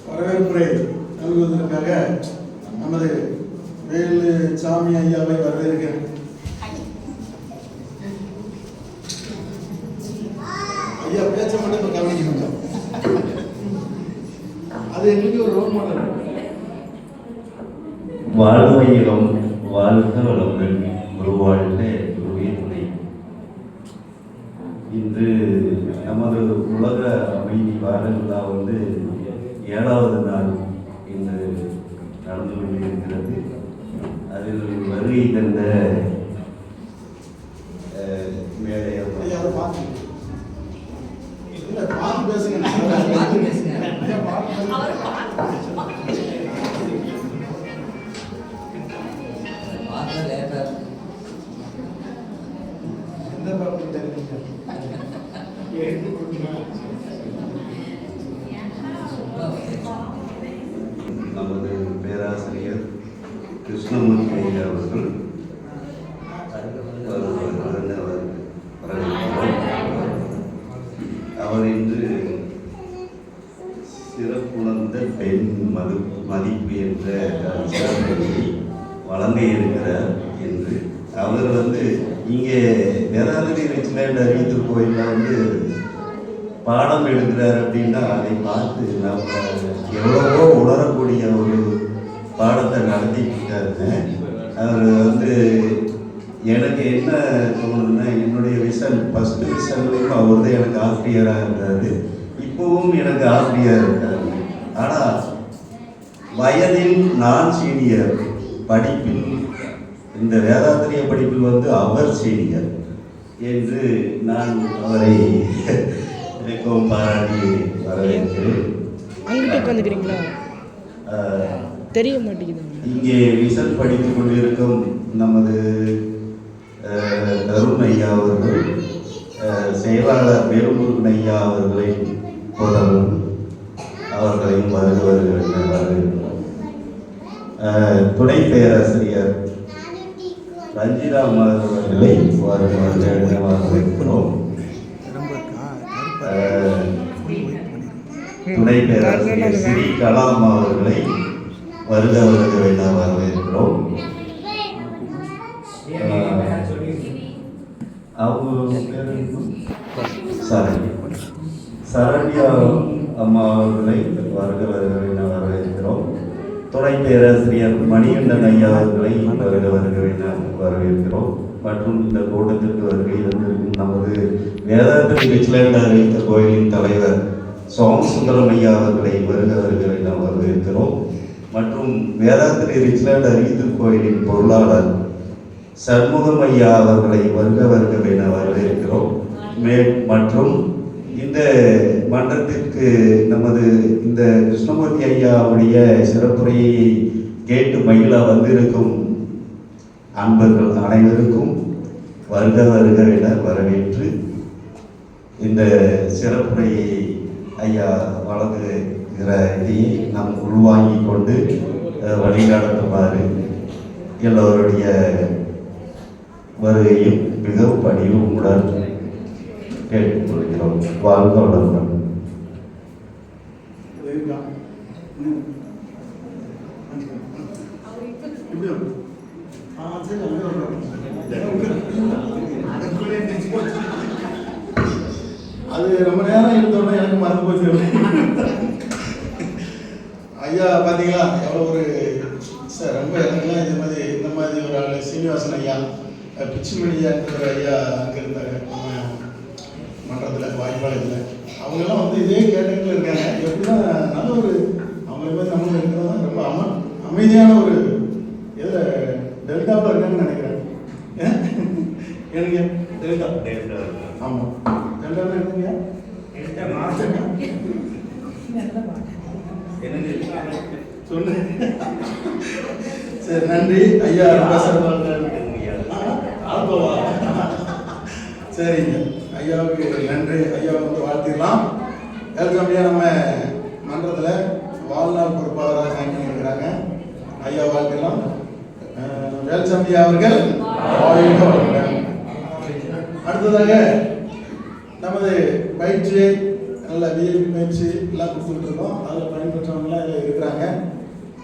வரவேற்புரை நல்குவதற்காக நமது வேலுசாமி ஐயாவை வரவேற்கிறேன். ஐயா பேச்ச மட்டும் இப்போ கவனிக்கணும். அது எங்களுக்கு ஒரு ரோல் மாடல். வாழ்வையிலும் வாழ்க வளங்கள் ஒரு வாழ்க குருவே துணை. இன்று நமது உலக அமைதி வார விழா 7வது நாள் இன்று நடந்து கொண்டிருக்கிறது. அதில் வருகை தந்த நமது பேராசிரியர் கிருஷ்ணமூர்த்தி ஐயா அவர்கள் அவர் இன்று சிறப்புணர்ந்த பெண் மதிப்பு என்ற சிறப்பை வழங்க இருக்கிறார் என்று அவர் இங்கே வேதாந்திரி ரிச்லேண்ட் அறிவித்தல் கோயிலில் பாடம் எடுக்கிறார் அப்படின்னா அதை பார்த்து நம்ம எவ்வளவோ உணரக்கூடிய ஒரு பாடத்தை நடத்திட்டு இருக்காருங்க. அவர் எனக்கு என்ன தோணுதுன்னா, என்னுடைய ஃபஸ்ட்டு விசல்லையும் அவர் தான் எனக்கு ஆசிரியராக இருந்தார், இப்போவும் எனக்கு ஆசிரியராக இருக்காரு. ஆனால் வயதில் நான் சீனியர், படிப்பில் இந்த வேதாந்திரிய படிப்பில் அவர் சீனியர் என்று நான் அவரை மிகவும் பாராட்டி வரவேற்கிறேன். தெரிய மாட்டேங்குது. இங்கே விசல் படித்துக் கொண்டிருக்கும் நமது தருண் ஐயா அவர்கள், செயலாளர் வேலுமுருகன் ஐயா அவர்களின் போதவரும் அவர்களையும் வரவேற்கிறோம். துணை பேராசிரியர் ரஞ்சிதா அவர்களை வரவேற்கிறோம். துணை பேராசிரியர் ஸ்ரீ கலாம் அவர்களை வருக என வரவேற்கிறோம். சரண்யா அம்மா அவர்களை வருக என வரவேற்கிறோம். துணை பேராசிரியர் மணிகண்டன் ஐயா அவர்களை வருக என வரவேற்கிறோம். மற்றும் இந்த கூட்டத்திற்கு வருகை இருந்திருக்கும் நமது வேதாந்திரி ரிச்லேண்ட் அறிவித்த கோயிலின் தலைவர் சோமசுந்தரம் ஐயா அவர்களை வருக என வரவேற்கிறோம். மற்றும் வேதாந்திரி ரிச்லேண்ட் அறிவித்தல் கோயிலின் பொருளாளர் சண்முகம் ஐயா அவர்களை வருக என வரவேற்கிறோம். மற்றும் இந்த மன்றத்திற்கு நமது இந்த கிருஷ்ணமூர்த்தி ஐயாவுடைய சிறப்புரையை கேட்டு மகிழ வந்திருக்கும் அன்பர்கள் அனைவருக்கும் வருக என வரவேற்று இந்த சிறப்புரையை ஐயா வழங்குகிற இதையை நாம் உள்வாங்கிக் கொண்டு வழிநடத்துமாறு எல்லோருடைய வருகையும் மிகவும் பணிவும் உடன் கேட்டுக்கொள்கிறோம். வாழ்க வளமுடன். அது ரொம்ப நேரம் இருந்தோம்னா எனக்கு மறந்து போச்சு. ஐயா பார்த்தீங்களா எவ்வளோ ஒரு சார், ரொம்ப எனக்குலாம் இந்த மாதிரி ஒரு ஆள் சீனிவாசன் ஐயா, பிச்சுமணியான்ற ஐயா அங்கே இருந்தாங்க நம்ம மன்றத்தில் வாய்ப்பாளத்தில். அவங்கெல்லாம் இதே கேட்டகரியில் இருக்காங்க. எப்படின்னா நல்ல ஒரு அவங்கள மாதிரி நம்மளும் இருக்கிறதா ரொம்ப அமைதியான ஒரு இதில் டெல்டாவில் இருக்காங்கன்னு நினைக்கிறேன். எனக்கு டெல்டா ஆமாம், டெல்டாவில் இருக்குங்க. சொல்லு. சரி, நன்றி ஐயா. சரிங்க, ஐயாவுக்கு நன்றி. ஐயாவை வாழ்த்திடலாம். ஏற்கனவே நம்ம மன்றத்தில் வாழ்நாள் பொறுப்பாளராக ஜாயின் பண்ணியிருக்கிறாங்க. ஐயா வாழ்த்திடலாம். வேல்சாமி அவர்கள் அடுத்ததாக நமது பயிற்சியை நல்ல விஐபி பயிற்சி எல்லாம் கொடுத்துட்டு இருக்கோம். அதில் பயன்பெற்றவங்களாம் இதில் இருக்கிறாங்க.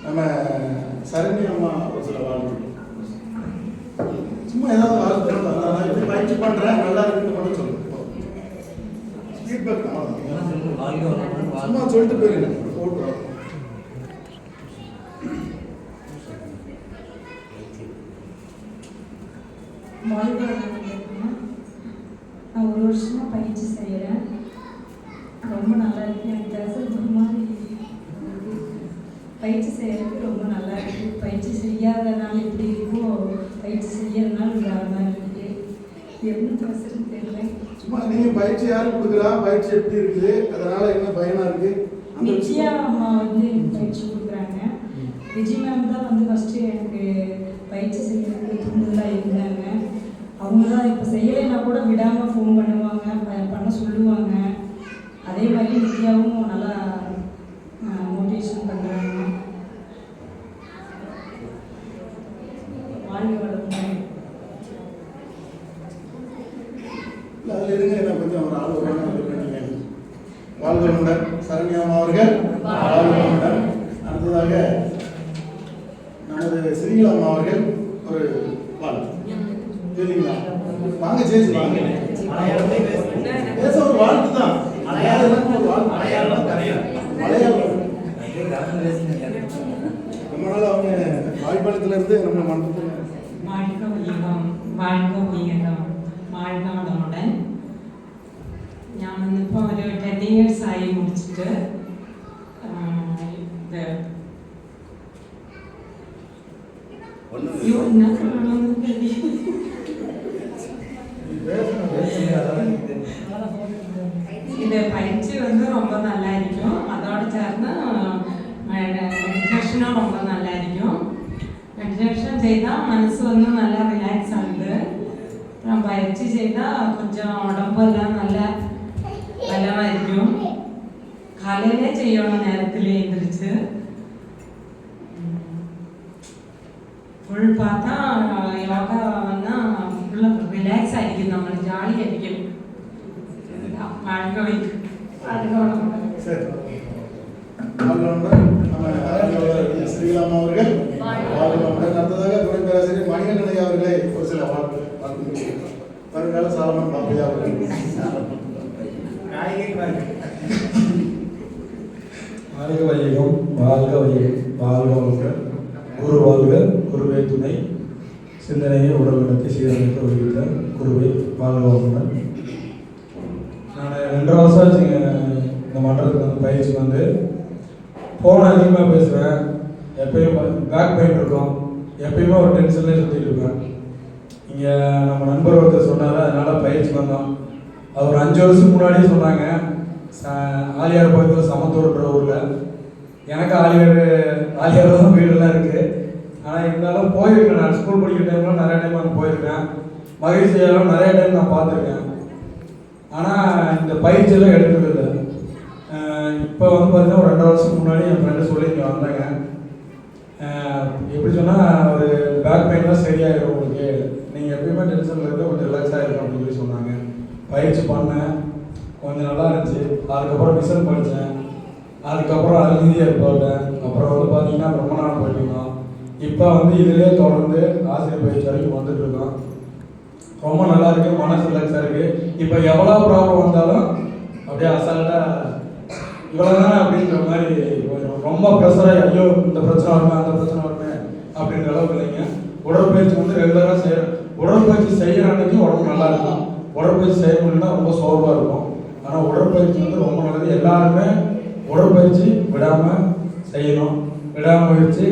நம்ம சரணி அம்மா ஒரு சில வாழ்வு சும்மா ஏதாவது வாழ்த்து நான் இப்படி பயிற்சி பண்ணுறேன் நல்லா இருக்குன்னு மட்டும் சொல்லுங்க. ஃபீட்பேக் சும்மா சொல்லிட்டு போயிருங்க. போட்டுறோம். நான் ஒரு வருஷமாக பயிற்சி செய்கிறேன். ரொம்ப நல்லா இருக்கு. எனக்கு பேசுறது ஒரு மாதிரி பயிற்சி செய்கிறதுக்கு ரொம்ப நல்லா இருக்குது. பயிற்சி செய்யாதனால எப்படி இருக்கோ பயிற்சி செய்யறதுனால வேற மாதிரி இருக்குது. என்ன பேசுறதுன்னு தெரியல. சும்மா நீங்கள் பயிற்சி யாரும் கொடுக்குறா, பயிற்சி எப்படி இருக்குது, அதனால் என்ன பயனாக இருக்குது? விஜயா அம்மா வந்து எனக்கு பயிற்சி கொடுக்குறாங்க. விஜய் மேம் தான் வந்து ஃபஸ்ட்டு எனக்கு பயிற்சி செய்யறதுக்கு தூண்டுதலாக இருந்தாங்க. அவங்க தான் இப்போ செய்யலைன்னா கூட விடாமல் ஃபோன் பண்ணுவாங்க, பண்ண சொல்லுவாங்க. அதே மாதிரி நித்யாவும் நல்லா மோட்டிவேஷன் பண்ணுறாங்க. வாழ்க்கை வளர்ப்பு அதில் இருங்க. என்ன கொஞ்சம் ஒரு ஆள் வருவாங்க. வாழ்வளமுடன் சரண்யாமா அவர்கள் வாழ்வளமுடன். அடுத்ததாக நமது ஸ்ரீலா அம்மா அவர்கள் ஒரு வாழ்த்து சரிங்களா? வாங்க சேச்சி வாங்க. பேச ஒரு வாழ்த்து தான். மலையாளம் ரொம்ப நாள் அவங்க வாய்ப்பாளத்துல இருந்து நம்ம மண்டலத்தில் வாழ்க்கை ഞാൻ ഇന്നിപ്പോൾ ഒരു 10 years ആയി முடிச்சுட்டு என்ன சொல்லணும்னு தெரியல. இந்த பயிற்சி வந்து ரொம்ப நல்லா இருக்கும். அதோட சேர்ந்து மெடிடேஷனும் ரொம்ப நல்லா இருக்கும். மெடிடேஷன் செய்தால் மனசு வந்து நல்லா ரிலாக்ஸ் ஆகுது. அப்புறம் பயிற்சி செய்தால் கொஞ்சம் உடம்பெல்லாம் நல்லா பலமாக இருக்கும். காலையிலே செய்யணும், நேரத்தில் எழுந்திரிச்சு. ஃபுல் பார்த்தா யோகா வந்தால் ஃபுல்லாக ரிலாக்ஸ் ஆகிக்கும், நம்மளுக்கு ஜாலியாக இருக்கும். வாழ்க்கை சரி வாழ்வளமுடன் நம்ம ஸ்ரீராமா அவர்கள் வாழ்வளமுடன். அடுத்ததாக துணை பேராசிரியர் மணிகண்டன் அவர்களை ஒரு சில வாழ்த்து வருங்கால சாலமன் பாப்பையா அவர்கள். வாழ்க வையகம், வாழ்க வையகம், வாழ்க வளமுடன். குரு வாழ்க, குருவே துணை. சிந்தனையை உடல் நடத்தி சீரமைத்து வருகின்ற குருவை வாழ்க வளமுடன். நான் 2 வருஷம் ஆச்சுங்க இந்த மன்றத்துக்கு வந்து பயிற்சிக்கு வந்து. ஃபோன் அதிகமாக பேசுவேன். எப்பயும் பேக் பெயின் இருக்கும். எப்பயுமே ஒரு டென்ஷன்லேயே சுற்றிட்டு இருப்பேன். இங்கே நம்ம நண்பர் ஒருத்தர் சொன்னார், அதனால் பயிற்சிக்கு வந்தோம். அது ஒரு 5 வருஷத்துக்கு முன்னாடியே சொன்னாங்க. ஆலியார் பக்கத்தில் சமத்தூர்ன்ற ஊரில். எனக்கு ஆலியார் தான் வீடெல்லாம் இருக்குது. ஆனால் இருந்தாலும் போயிருக்கேன். நான் ஸ்கூல் படிக்கிற டைம்லாம் நிறைய டைம் அங்கே போயிருக்கேன். மகிழ்ச்சியெல்லாம் நிறைய டைம் நான் பார்த்துருக்கேன். ஆனால் இந்த பயிற்சியெல்லாம் எடுக்கிறது இல்லை. இப்போ வந்து பார்த்தீங்கன்னா ஒரு 2 வருஷத்துக்கு முன்னாடி என் ஃப்ரெண்டு சொல்லி இங்கே வந்தாங்க. எப்படி சொன்னால் ஒரு பேக் பெயின்லாம் சரியாயிடும் உங்களுக்கு, நீங்கள் எப்பயுமே டென்ஷனில் இருக்க கொஞ்சம் ரிலாக்ஸாக இருக்கும் அப்படின்னு சொல்லி சொன்னாங்க. பயிற்சி பண்ணேன், கொஞ்சம் நல்லா இருந்துச்சு. அதுக்கப்புறம் மிஷன் படித்தேன். அதுக்கப்புறம் அருந்தியாக போட்டேன். அப்புறம் வந்து பார்த்தீங்கன்னா ரொம்ப நாள் போயிட்டுருக்கோம். இப்போ வந்து இதிலே தொடர்ந்து ஆசிரியர் பயிற்சி வரைக்கும் வந்துட்டுருக்கோம். ரொம்ப நல்லா இருக்குது, மனசு ரிலாக்ஸாக இருக்குது. இப்போ எவ்வளோ ப்ராப்ளம் வந்தாலும் அப்படியே அசால்ட்டாக இவ்வளோ தானே அப்படின்ற மாதிரி ரொம்ப ப்ரெஷராக ஐயோ இந்த பிரச்சனை வருமே அந்த பிரச்சனை வருமே அப்படின்ற அளவுக்கு இல்லைங்க. உடற்பயிற்சி வந்து ரெகுலராக செய்யணும். உடற்பயிற்சி செய்கிற அன்னைக்கு உடம்பு நல்லா இருக்கும். உடற்பயிற்சி செய்ய முடியலன்னா ரொம்ப சோர்வாக இருக்கும். ஆனால் உடற்பயிற்சி வந்து ரொம்ப நல்லது. எல்லாருமே உடற்பயிற்சி விடாமல் செய்யணும். விடாமுயற்சி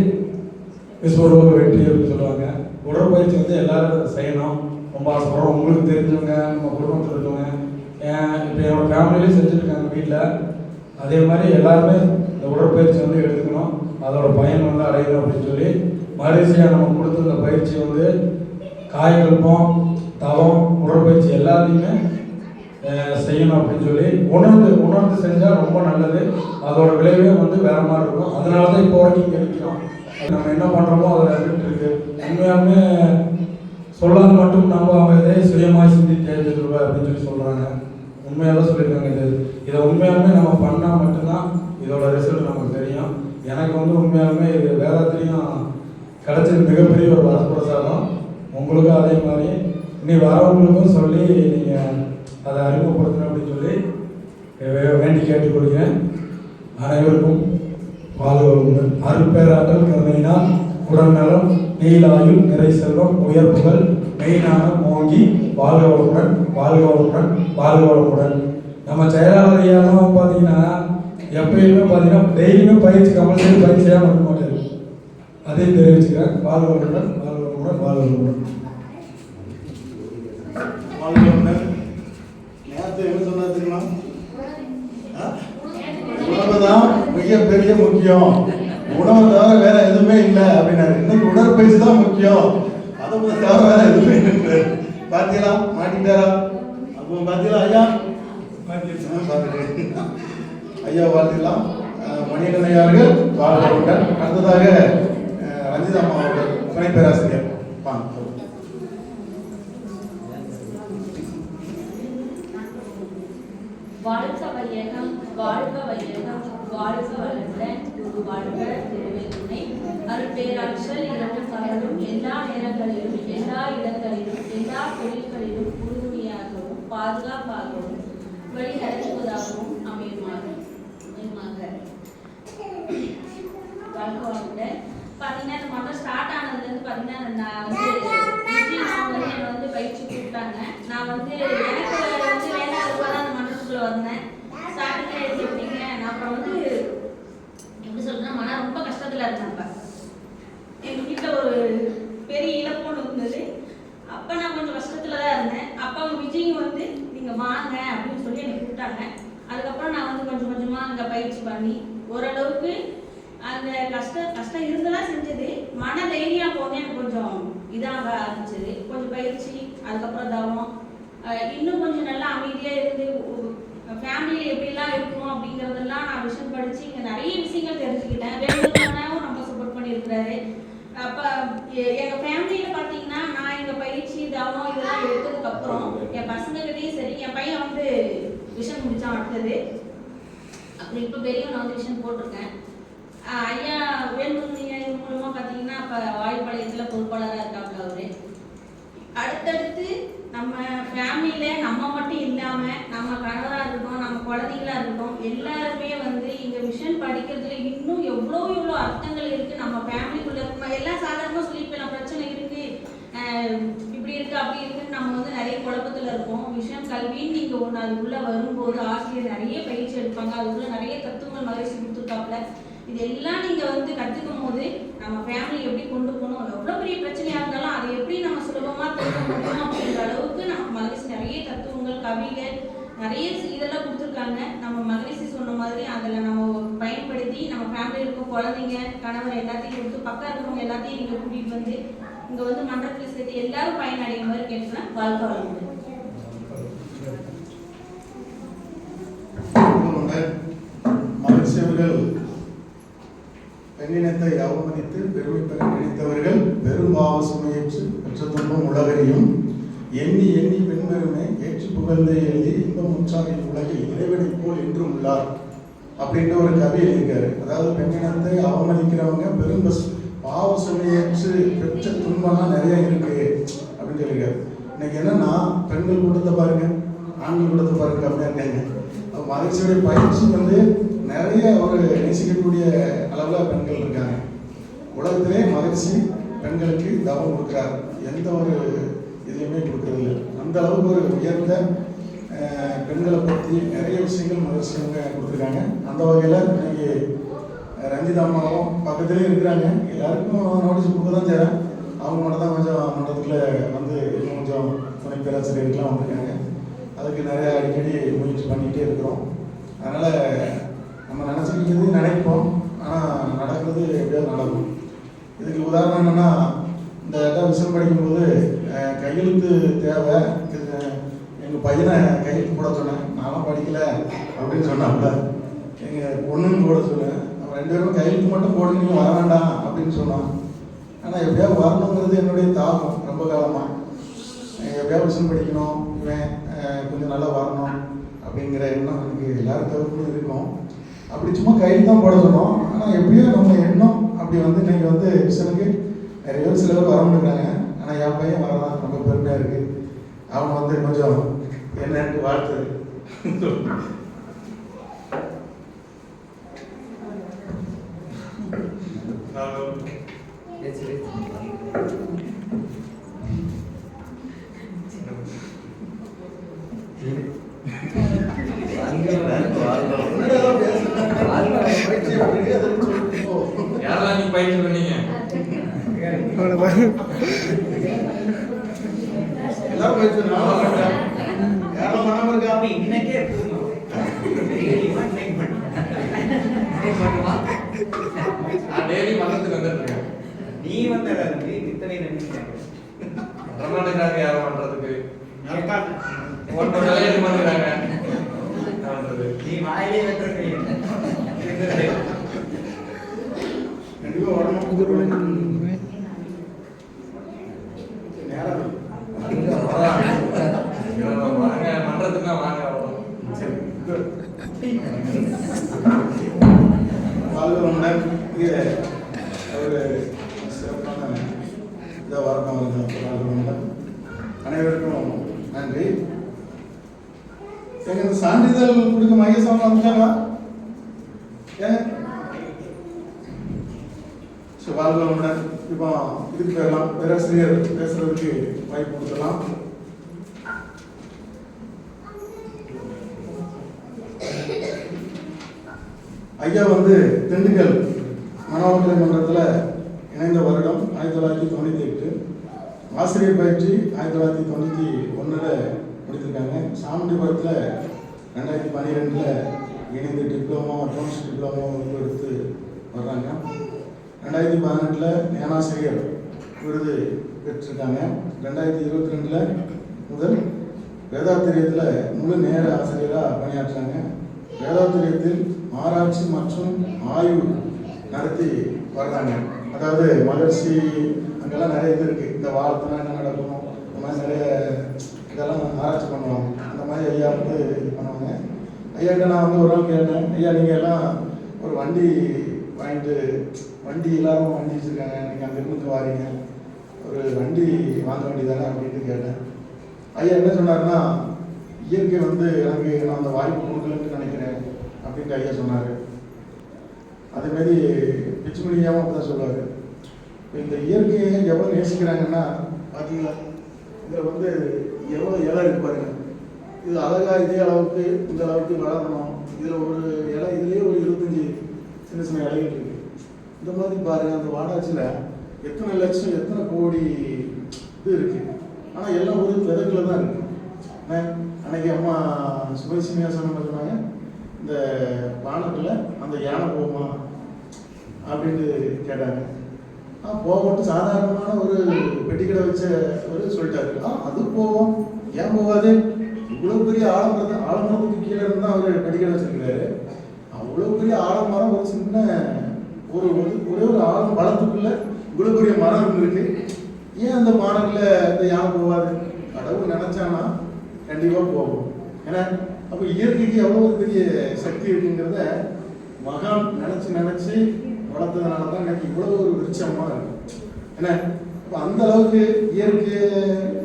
விஸ்வரூப வெற்றி அப்படின்னு சொல்லுவாங்க. உடற்பயிற்சி வந்து எல்லாரும் செய்யணும். ரொம்ப ஆசைப்படுறோம். உங்களுக்கு தெரிஞ்சவங்க, நம்ம குடும்பத்தில் இருக்கவங்க, இப்போ என்னோடய ஃபேமிலியிலே செஞ்சுருக்காங்க வீட்டில். அதே மாதிரி எல்லாருமே இந்த உடற்பயிற்சி வந்து எடுத்துக்கணும். அதோட பயன் வந்து அடையணும் அப்படின்னு சொல்லி மலேசியா நம்ம கொடுத்த இந்த பயிற்சி வந்து காய்கல்பம், தவம், உடற்பயிற்சி எல்லாத்தையுமே செய்யணும் அப்படின்னு சொல்லி உணர்ந்து செஞ்சால் ரொம்ப நல்லது. அதோட விளைவே வந்து வேற மாதிரி இருக்கும். அதனால தான் இப்போ வரைக்கும் இங்கே இருக்கிறோம். நம்ம என்ன பண்ணுறோமோ அதில் எஃபெக்ட் இருக்குது. உண்மையாலுமே சொல்லாது மட்டும் நம்ம அவங்க இதே சுயமாக சிந்தி தேர்ந்தெடுக்க அப்படின்னு சொல்லி சொல்கிறாங்க. உண்மையாக தான் சொல்லியிருக்காங்க. இதை உண்மையாலுமே நம்ம பண்ணால் மட்டும்தான் இதோட ரிசல்ட் நமக்கு தெரியும். எனக்கு வந்து உண்மையாலுமே இது வேதாத்திரியும் கிடச்சது மிகப்பெரிய ஒரு வரப்பிரசாதம். உங்களுக்கும் அதே மாதிரி இனி வரவங்களுக்கும் சொல்லி நீங்கள் அதை அறிமுகப்படுத்தணும் அப்படின்னு சொல்லி வேண்டி கேட்டுக்கொள்கிறேன். அனைவருக்கும் வாழ்வுடன் அருட்பேராற்றல் கருணையினால் உடல்நலம் நீலாயுள் நிறை செல்வம் உயர்ப்புகள் மெய்ஞானம் ஓங்கி வாழ்க வளமுடன் வாழ்க வளமுடன் வாழ்க வளமுடன். நம்ம செயலாளர் ஐயாவும் பார்த்தீங்கன்னா எப்பயுமே பார்த்தீங்கன்னா டெய்லியுமே பயிற்சி கம்பல்சரி பயிற்சியாக பண்ண மாட்டார். அதையும் தெரிவிச்சுக்கிறேன். வாழ்க வளமுடன் வாழ்க வளமுடன் வாழ்க வளமுடன். நேரத்தை என்ன சொன்னா தெரியுமா? உணவு தான் மிகப்பெரிய முக்கியம், உணவு தவிர வேற எதுவுமே இல்லை அப்படின்னாரு. இன்னைக்கு உடற்பயிற்சி தான் முக்கியம், அதை தவிர வேற எதுவுமே இல்லை. பாத்தீங்களா, மாட்டிட்டாரா? அப்போ பாத்தீங்களா ஐயா? ஐயா வாழ்த்திடலாம். மணிகண்டன் ஐயா அவர்கள் வாழ்வுடன். அடுத்ததாக ரஞ்சிதா அம்மா அவர்கள் துணை பேராசிரியர் வாங்க. வாழ்க வையகம் வாழ்க வையகம் வாழ்க வளமுடன் குரு வாழ்க திருவேதுணை அருட்பேராற்றல் இரண்டு பகலும் எல்லா நேரங்களிலும் எல்லா இடங்களிலும் எல்லா தொழில்களிலும் உறுதுணையாகவும் பாதுகாப்பாகவும் வழிநடத்துவதாகவும் அமையுமாக. வாழ்க வளமுடன். பார்த்தீங்கன்னா இந்த மண்டலம் ஸ்டார்ட் ஆனதுலேருந்து பார்த்தீங்கன்னா நான் வந்து என்னை வந்து பயிற்சி கூப்பிட்டாங்க. நான் வந்து எனக்கு வந்து வேண்டாம் அந்த மண்டலத்துக்குள்ள வந்தேன். ஸ்டார்டிங்கில் எடுத்துக்கிட்டீங்க. நான் அப்புறம் வந்து எப்படி சொல்றேன்னா மன ரொம்ப கஷ்டத்தில் இருந்தேன். அப்போ எங்கள் வீட்டில் ஒரு பெரிய இழப்புன்னு இருந்தது. அப்போ நான் கொஞ்சம் கஷ்டத்தில் தான் இருந்தேன். அப்போ அவங்க விஜய் வந்து நீங்கள் வாங்க அப்படின்னு சொல்லி என்னை கூப்பிட்டாங்க. அதுக்கப்புறம் நான் வந்து கொஞ்சம் கொஞ்சமாக அங்கே பயிற்சி பண்ணி ஓரளவுக்கு அந்த கஷ்டம் இருந்தெல்லாம் செஞ்சது. மன தைரியம் போனே எனக்கு கொஞ்சம் இதாக ஆரம்பிச்சது. கொஞ்சம் பயிற்சி, அதுக்கப்புறம் தவம், இன்னும் கொஞ்சம் நல்லா அமைதியாக இருந்து ஃபேமிலியில் எப்படிலாம் இருக்கணும் அப்படிங்கிறதெல்லாம் நான் விஷயம் படித்து இங்கே நிறைய விஷயங்கள் தெரிஞ்சுக்கிட்டேன். வேணுமானாவும் நம்ம சப்போர்ட் பண்ணியிருக்கிறாரு. அப்போ எங்கள் ஃபேமிலியில் பார்த்தீங்கன்னா நான் எங்கள் பயிற்சி தவம் இதெல்லாம் எடுத்ததுக்கப்புறம் என் பசங்ககிட்டையும் சரி, என் பையன் வந்து விஷயம் முடித்தான் அடுத்தது. அப்புறம் இப்போ பெரியவன் வந்து விஷயம் போட்டிருக்கேன். ஐயா வேல்முருகன் இது மூலமாக பார்த்தீங்கன்னா இப்போ வாயுப்பாளையத்தில் பொறுப்பாளராக இருக்காங்க. அவரு அடுத்தடுத்து நம்ம ஃபேமிலியில் நம்ம மட்டும் இல்லாமல் நம்ம கணவராக இருக்கட்டும், நம்ம குழந்தைங்களாக இருக்கட்டும், எல்லாருமே வந்து இங்கே விஷயம் படிக்கிறதுல இன்னும் எவ்வளோ அர்த்தங்கள் இருக்குது. நம்ம ஃபேமிலிக்குள்ளே இருக்கணும். எல்லாம் சாதாரணமாக சொல்லியிருப்பேன், பிரச்சனை இருக்குது, இப்படி இருக்குது அப்படி இருக்குன்னு நம்ம வந்து நிறைய குழப்பத்தில் இருக்கோம். விஷயம் கல்வின்னு நீங்கள் ஒன்று அதுக்குள்ளே வரும்போது ஆசிரியர் நிறைய பயிற்சி எடுப்பாங்க. அதுக்குள்ளே நிறைய தத்துவங்கள் மகிழ்ச்சி கொடுத்துருக்காப்புல. இதெல்லாம் நீங்கள் வந்து கற்றுக்கும் போது நம்ம ஃபேமிலி எப்படி கொண்டு போகணும், எவ்வளோ பெரிய பிரச்சனையாக இருந்தாலும் அதை எப்படி நம்ம சுலபமாக தீர்க்க முடியும் அப்படின்ற அளவுக்கு நமக்கு மகிழ்ச்சி நிறைய தத்துவங்கள் கவிகள் நிறைய இதெல்லாம் கொடுத்துருக்காங்க. நம்ம மகிழ்ச்சி சொன்ன மாதிரி அதில் நம்ம பயன்படுத்தி நம்ம ஃபேமிலியில் இருக்க குழந்தைங்க கணவர் எல்லாத்தையும் கொடுத்து பக்கம் இருக்கிறவங்க எல்லாத்தையும் நீங்கள் கூட்டிகிட்டு வந்து இங்கே வந்து மன்றத்தில் சேர்த்து எல்லாரும் பயனடைகிற மாதிரி கேட்டுக்கிறேன். வாழ்க்கை வளமுடன். மகிழ்ச்சி அவர்கள் பெண்ணினத்தை அவமதித்து பெருமை பெற நினைத்தவர்கள் பெரும்பாவ சுமையேற்று பெற்ற துன்பம் உலகறியும் எண்ணி எண்ணி பெண்பெருமை ஏற்று புகழ்ந்து எழுதி இன்பம் உற்சாகின் உலகில் இறைவனை போல் என்றும் உள்ளார் அப்படின்ற ஒரு கவி எழுதியிருக்காரு. அதாவது பெண்ணினத்தை அவமதிக்கிறவங்க பெரும் பாவ சுமையேற்று பெற்ற துன்பம்லாம் நிறைய இருக்கு அப்படின்னு சொல்லியிருக்காரு. இன்னைக்கு என்னன்னா பெண்கள் கூட்டத்தை பாருங்க, ஆண்கள் கூட்டத்தை பாருங்க கம்மியா இருக்காங்க. மகிழ்ச்சியுடைய பயிற்சி வந்து நிறைய ஒரு நேசிக்கக்கூடிய அளவில் பெண்கள் இருக்காங்க. உலகத்திலே மகிழ்ச்சி பெண்களுக்கு தவம் கொடுக்குறார், எந்த ஒரு இதுலையுமே கொடுக்கறதில்லை. அந்த அளவுக்கு ஒரு உயர்ந்த பெண்களை பற்றி நிறைய விஷயங்கள் மகிழ்ச்சியவங்க கொடுத்துருக்காங்க. அந்த வகையில் இன்னைக்கு ரஞ்சிதா அம்மாவும் பக்கத்துலேயே இருக்கிறாங்க. எல்லாருக்கும் நோட்டீஸ் கொடுக்க தான் செய்கிறேன். அவங்க மட்டும் தான் கொஞ்சம் மன்றத்தில் வந்து இன்னும் கொஞ்சம் துணை பேராசிரியர்கள்லாம் வந்திருக்காங்க. அதுக்கு நிறைய அடிக்கடி முயற்சி பண்ணிகிட்டே இருக்கிறோம். அதனால் நம்ம நினச்சிக்கிட்டது நினைப்போம், ஆனால் நடக்கிறது எப்படியாவது நடக்கும். இதுக்கு உதாரணம் என்னென்னா, இந்த இடம் விஷயம் படிக்கும்போது கையெழுத்து தேவை, எங்கள் பையனை கையெழுத்து போட சொன்னேன். நானும் படிக்கலை அப்படின்னு சொன்னாப்புல. எங்கள் பொண்ணுன்னு போட சொன்னேன். நம்ம 2 பேரும் கையெழுத்து மட்டும் போட நீங்கள் வர வேண்டாம் அப்படின்னு சொன்னான். ஆனால் எப்படியாவது வரணுங்கிறது என்னுடைய தாகம் ரொம்ப காலமாக. எப்படியாவது விஷயம் படிக்கணும், இவன் கொஞ்சம் நல்லா வரணும் அப்படிங்கிற எண்ணம் எனக்கு எல்லாருக்கும் இருக்கும். அப்படி சும்மா கையில் தான் போட சொன்னோம். ஆனால் எப்படியோ நம்ம எண்ணம் அப்படி வந்து இன்னைக்கு வந்து மிஷனுக்கு நிறைய பேர் சில பேர் வர முடியுறாங்க. ஆனால் என் பையன் வரதான் ரொம்ப பெருமையாக இருக்குது. அவங்க வந்து கொஞ்சம் என்னன்ட்டு வாழ்த்து யாரெல்லாம் நீ பயிற்சி பண்ணீங்க? எல்லாரும் பயிற்சி யாரும் மனம் இருக்கா? இன்னைக்கே நான் டெய்லி மன்றத்துக்கு வந்துருக்கேன். நீ வந்த இத்தனை நினைக்கிறேன் வரமாட்டேங்கிறாங்க யாரும் பண்றதுக்கு. ஓட்ட விளையாட்டு பண்ணுறாங்க. நீ வாயிலே வெட்டுறீங்க. கண்டிப்பா வரணும். நேரம் வாங்க மன்றத்துக்கு வாங்க அவ்வளோ. சரி குட். வாழ்வமுடன் இங்கே ஒரு சிறப்பான இதை வரணும். வாழ்வமுடன் அனைவருக்கும் நன்றி. எங்க இந்த சான்றிதழ் கொடுக்க மகேசம் வந்துட்டாங்களா? ஏன் வாழ்வமுடன் இப்போ இதுக்கு போயிடலாம். பேராசிரியர் பேசுறதுக்கு வாய்ப்பு கொடுக்கலாம். ஐயா வந்து திண்டுக்கல் மனோகலை மன்றத்தில் இணைந்த வருடம் 1998, ஆசிரியர் பயிற்சி 1991 முடித்திருக்காங்க. சாமுண்டிபுரத்தில் 2012 இணைந்து டிப்ளமோ அட்வான்ஸ் டிப்ளமோ எடுத்து வர்றாங்க. 2018 ஞானாசிரியர் விருது பெற்றிருக்காங்க. 2022 முதல் வேதாத்திரியத்தில் முழு நேர ஆசிரியராக பணியாற்றுறாங்க. வேதாத்திரியத்தில் ஆராய்ச்சி மற்றும் ஆய்வு நடத்தி வர்றாங்க. அதாவது மகிழ்ச்சி அங்கெல்லாம் நிறைய இது இருக்குது. இந்த வாரத்தில் என்ன நடக்கும், இந்த மாதிரி நிறைய இதெல்லாம் ஆராய்ச்சி பண்ணுவாங்க. அந்த மாதிரி ஐயா வந்து பண்ணுவாங்க. ஐயாட்ட நான் வந்து ஒரு நாள் கேட்டேன், ஐயா நீங்கள் எல்லாம் ஒரு வண்டி வாங்கிட்டு வண்டி எல்லாரும் வண்டி வச்சுருக்காங்க, நீங்கள் அங்கே இருந்து வாரீங்க, ஒரு வண்டி வாங்க வேண்டியதானே அப்படின்ட்டு கேட்டேன். ஐயா என்ன சொன்னார்னா, இயற்கை வந்து எனக்கு நான் அந்த வாய்ப்பு கொடுக்கலன்னு நினைக்கிறேன் அப்படின்ட்டு ஐயா சொன்னார். அதேமாரி பிச்சுமணியாவும் அப்படி தான் சொல்லுவார். இந்த இயற்கையை எவ்வளோ நேசிக்கிறாங்கன்னா பார்த்தீங்களா, இதில் வந்து எவ்வளோ இலை இருக்கு பாருங்க. இது அழகாக இதே அளவுக்கு இந்த அளவுக்கு வளரணும். இதில் ஒரு இலை, இதுலேயே ஒரு 25 சின்ன சின்ன இலைகள் இருக்குது. இந்த மாதிரி பாருங்கள், அந்த வாடாச்சியில் எத்தனை லட்சம் எத்தனை கோடி இது இருக்குது. ஆனால் எல்லாம் ஒரு விதத்தில் தான் இருக்குது. அன்னைக்கு அம்மா சுபசினியாசனம் சொன்னாங்க, இந்த வானத்தில் அந்த யானை போகுமா அப்படின்னு கேட்டாங்க. போகட்டு சாதாரணமான ஒரு பெட்டிக்கடை வச்ச ஒரு சொல்லிட்டாரு. அது போவோம், ஏன் போகாது? இவ்வளோ பெரிய ஆலமரத்துக்கு கீழே இருந்தால் அவர் பெட்டிக்கடை வச்சிருக்கிறாரு. அவ்வளோ பெரிய ஆலமரம், ஒரு சின்ன ஒரு ஒரே ஒரு ஆலம் பழத்துக்குள்ள இவ்வளோ பெரிய மரம் இருந்திருக்கு. ஏன் அந்த மாடலில் இந்த யானை போகாது? கடவுள் நினைச்சானா கண்டிப்பாக போகும். ஏன்னா அப்போ இயற்கைக்கு எவ்வளோ பெரிய சக்தி இருக்குங்கிறத மகான் நினச்சி வளர்த்ததுனால தான் எனக்கு இவ்வளோ ஒரு விருட்சமாக இருக்கு. ஏன்னா இப்போ அந்த அளவுக்கு இயற்கை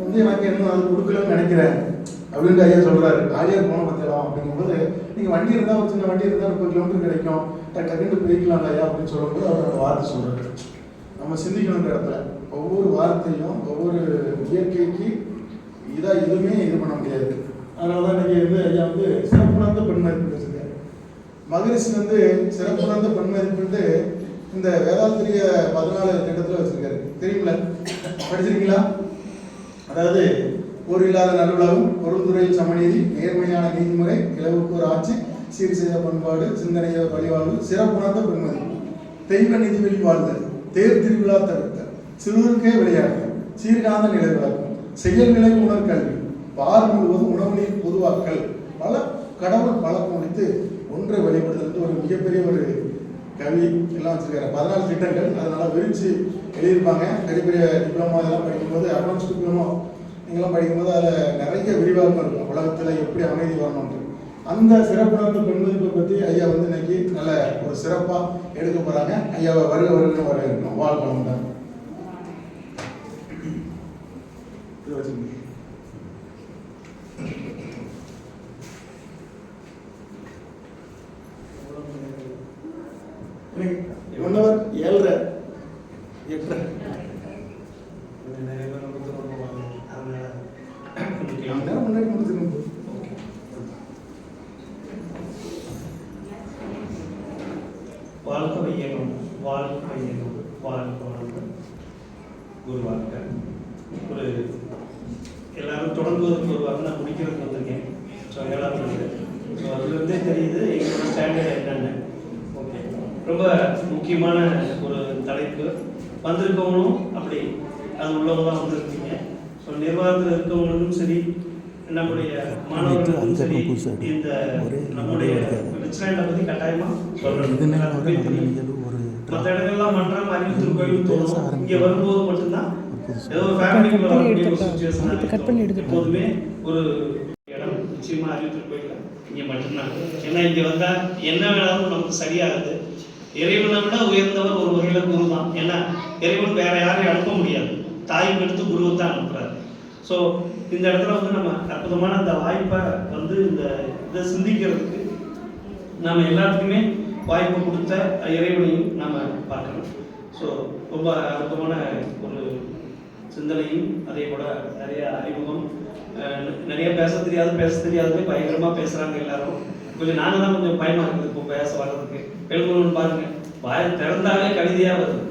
வந்து எனக்கு என்ன அது கொடுக்கலன்னு நினைக்கிறேன் அப்படின்ட்டு ஐயா சொல்கிறாரு. ஆலியார் போன பற்றிடலாம் அப்படிங்கும்போது, நீங்கள் வண்டி இருந்தால் ஒரு சின்ன வண்டி இருந்தால் 30 கிலோமீட்டர் கிடைக்கும், டக்குன்னு போய்க்கலாம் ஐயா அப்படின்னு சொல்லும்போது அவர் அந்த வார்த்தை சொல்கிறாரு. நம்ம சிந்திக்கணுங்கிற இடத்துல ஒவ்வொரு வார்த்தையும் ஒவ்வொரு இயற்கைக்கு இதாக எதுவுமே இது பண்ண முடியாது. அதனால தான் இன்றைக்கி வந்து ஐயா வந்து சிறப்புணர்ந்த பெண்மதிப்பு வச்சுருக்காரு. மகரிஷி வந்து சிறப்புணர்ந்த பெண்மதிப்புன்ட்டு இந்த வேதாத்திரிய 14 திட்டத்தில் வச்சுருக்காரு. தெரியுங்களா? படிச்சிருக்கீங்களா? அதாவது போர் இல்லாத நல்லுலகம், பொருள்துறையில் சமநீதி, நேர்மையான நீதிமுறை, இலவுக்கு ஒரு ஆட்சி, சீர் செய்த பண்பாடு, சிந்தனைய வழிவாழ்வு, சிறப்புணர்ந்த பெண்மதிப்பு, தெய்வ நிதி வெளி வாழ்தல், தேர் திருவிழா தவிர்த்தல், சிறுவருக்கே விளையாடுதல், சீர்காந்த நிலை விளக்கம், செயல் நிலை உணர்கல்வி, பார் முழுவதும் உணவு நீர் பொதுவாக்கல், பல கடவுள் பழக்கம் முடித்து ஒன்றை வழிபடுதல் ஒரு மிகப்பெரிய ஒரு கவி எல்லாம் வச்சிருக்காரு. 14 திட்டங்கள். அதனால விரிச்சு எழுதியிருப்பாங்க. பெரிய பெரிய டிப்ளமோ இதெல்லாம் படிக்கும்போது, அட்வான்ஸ் டிப்ளமோ நீங்களாம் படிக்கும்போது அதில் நிறைய விரிவாக்கம் இருக்கும். உலகத்தில் எப்படி அமைதி வரணும்ட்டு அந்த சிறப்பான வந்து பெண் மதிப்பை பற்றி ஐயா வந்து இன்னைக்கு நல்ல ஒரு சிறப்பாக எடுக்க போகிறாங்க. ஐயாவை வருகன்னு வரவேற்கணும். வாழ்க்கணும் தான் இது வச்சுக்கோங்க. ஒன்னவர் 7:30 8:30 முன்னாடி முடிச்சிருக்கோம். வாழ்க்கை வையகம் வாழ்க்கை வையகம் வாழ்க்கை வளங்கள் குருவாக்க ஒரு எல்லாரும் தொடங்குவதற்கு ஒரு வாரம் நான் முடிக்கிறதுக்கு வந்திருக்கேன். ஸோ 7ஆம் ஆண்டு. ஸோ அதுலேருந்தே தெரியுது எங்களோட ஸ்டாண்டர்ட் என்னென்ன. ஓகே, ரொம்ப முக்கியமான ஒரு தலைப்பு. வந்திருக்கவங்களும் அப்படி அது உள்ளவங்க தான் வந்திருக்கீங்க. ஸோ நிர்வாகத்தில் இருக்கவங்களுக்கும் சரி, நம்முடைய மாணவர்களுக்கும் சரி, இந்த நம்முடைய ரிச்லேண்டை பற்றி கட்டாயமாக சொல்கிறேன். மற்ற இடங்கள்லாம் மன்றம் அறிவித்திரு கோயில் தோணும். இங்கே வரும்போது மட்டும்தான் ஏதோ ஒரு ஃபேமிலிக்கு வரக்கூடிய ஒரு சுச்சுவேஷன் எப்போதுமே ஒரு இடம் நிச்சயமாக அறிவித்திரு கோயில் இங்கே மட்டும்தான். ஏன்னா இங்கே வந்தால் என்ன வேணாலும் நமக்கு சரியாகுது. இறைவனை விட உயர்ந்தவர் ஒரு வகையில் குரு தான். ஏன்னா இறைவன் வேற யாரையும் அனுப்ப முடியாது. தாய்க்கு எடுத்து குருவை தான் அனுப்புறாரு. ஸோ இந்த இடத்துல வந்து நம்ம அற்புதமான இந்த வாய்ப்பை வந்து இந்த இதை சிந்திக்கிறதுக்கு நம்ம எல்லாத்துக்குமே வாய்ப்பு கொடுத்த இறைவனையும் நம்ம பார்க்கணும். ஸோ ரொம்ப அற்புதமான ஒரு சிந்தனையும் அதே கூட நிறைய அறிமுகம், நிறைய பேச தெரியாதே பயங்கரமாக பேசுகிறாங்க எல்லாரும். கொஞ்சம் நாங்கள் தான் கொஞ்சம் பயமாக இருக்குது இப்போ பேச வர்றதுக்கு. எழுதணும்னு பாருங்க, வாயை திறந்தாலே கவிதையாக வருது.